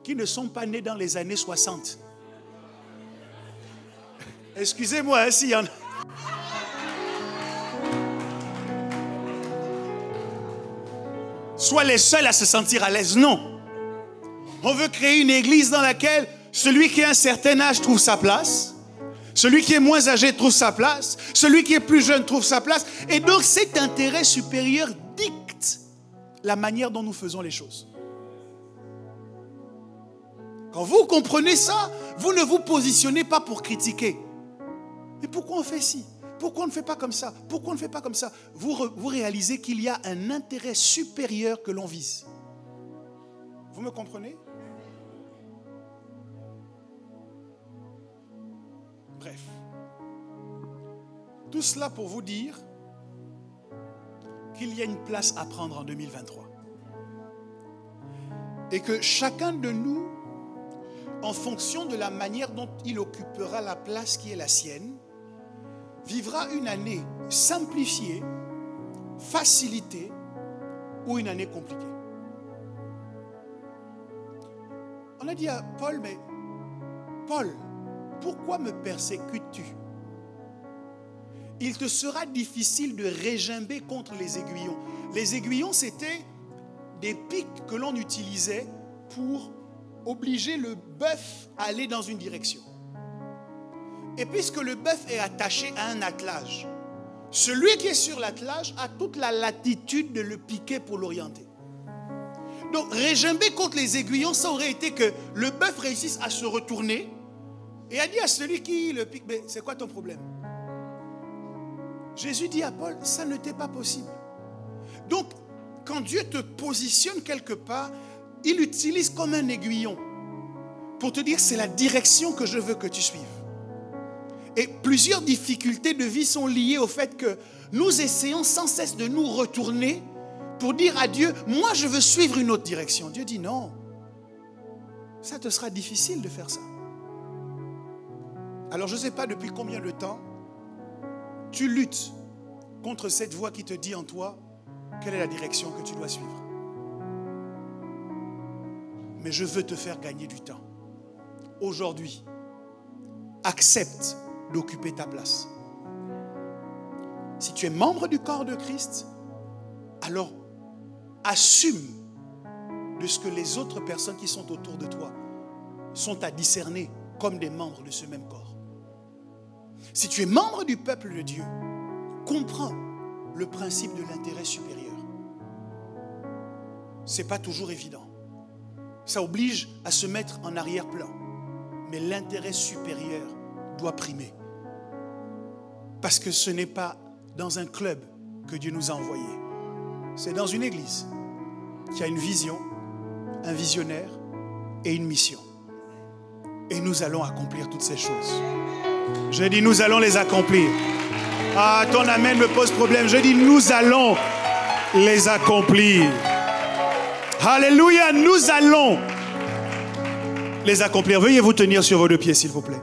qui ne sont pas nés dans les années 60. Excusez-moi, hein, s'il y en a. Soient les seuls à se sentir à l'aise. Non. On veut créer une église dans laquelle celui qui a un certain âge trouve sa place. Celui qui est moins âgé trouve sa place. Celui qui est plus jeune trouve sa place. Et donc cet intérêt supérieur dicte la manière dont nous faisons les choses. Quand vous comprenez ça, vous ne vous positionnez pas pour critiquer. Mais pourquoi on fait ci? Pourquoi on ne fait pas comme ça? Pourquoi on ne fait pas comme ça? Vous réalisez qu'il y a un intérêt supérieur que l'on vise. Vous me comprenez? Bref. Tout cela pour vous dire qu'il y a une place à prendre en 2023. Et que chacun de nous, en fonction de la manière dont il occupera la place qui est la sienne, vivra une année simplifiée, facilitée ou une année compliquée. On a dit à Paul, mais Paul, pourquoi me persécutes-tu? Il te sera difficile de régimber contre les aiguillons. Les aiguillons, c'était des pics que l'on utilisait pour obliger le bœuf à aller dans une direction. Et puisque le bœuf est attaché à un attelage, celui qui est sur l'attelage a toute la latitude de le piquer pour l'orienter. Donc, régimber contre les aiguillons, ça aurait été que le bœuf réussisse à se retourner et a dit à celui qui le pique, mais c'est quoi ton problème? Jésus dit à Paul, ça ne t'est pas possible. Donc, quand Dieu te positionne quelque part, il l'utilise comme un aiguillon pour te dire, c'est la direction que je veux que tu suives. Et plusieurs difficultés de vie sont liées au fait que nous essayons sans cesse de nous retourner pour dire à Dieu, moi je veux suivre une autre direction. Dieu dit non, ça te sera difficile de faire ça. Alors je ne sais pas depuis combien de temps tu luttes contre cette voix qui te dit en toi quelle est la direction que tu dois suivre. Mais je veux te faire gagner du temps. Aujourd'hui, accepte d'occuper ta place. Si tu es membre du corps de Christ, alors assume de ce que les autres personnes qui sont autour de toi sont à discerner comme des membres de ce même corps. Si tu es membre du peuple de Dieu, comprends le principe de l'intérêt supérieur. Ce n'est pas toujours évident. Ça oblige à se mettre en arrière-plan. Mais l'intérêt supérieur doit primer. Parce que ce n'est pas dans un club que Dieu nous a envoyé. C'est dans une église qui a une vision, un visionnaire et une mission. Et nous allons accomplir toutes ces choses. Je dis, nous allons les accomplir. Ah, ton amen me pose problème. Je dis, nous allons les accomplir. Alléluia, nous allons les accomplir. Veuillez vous tenir sur vos deux pieds, s'il vous plaît.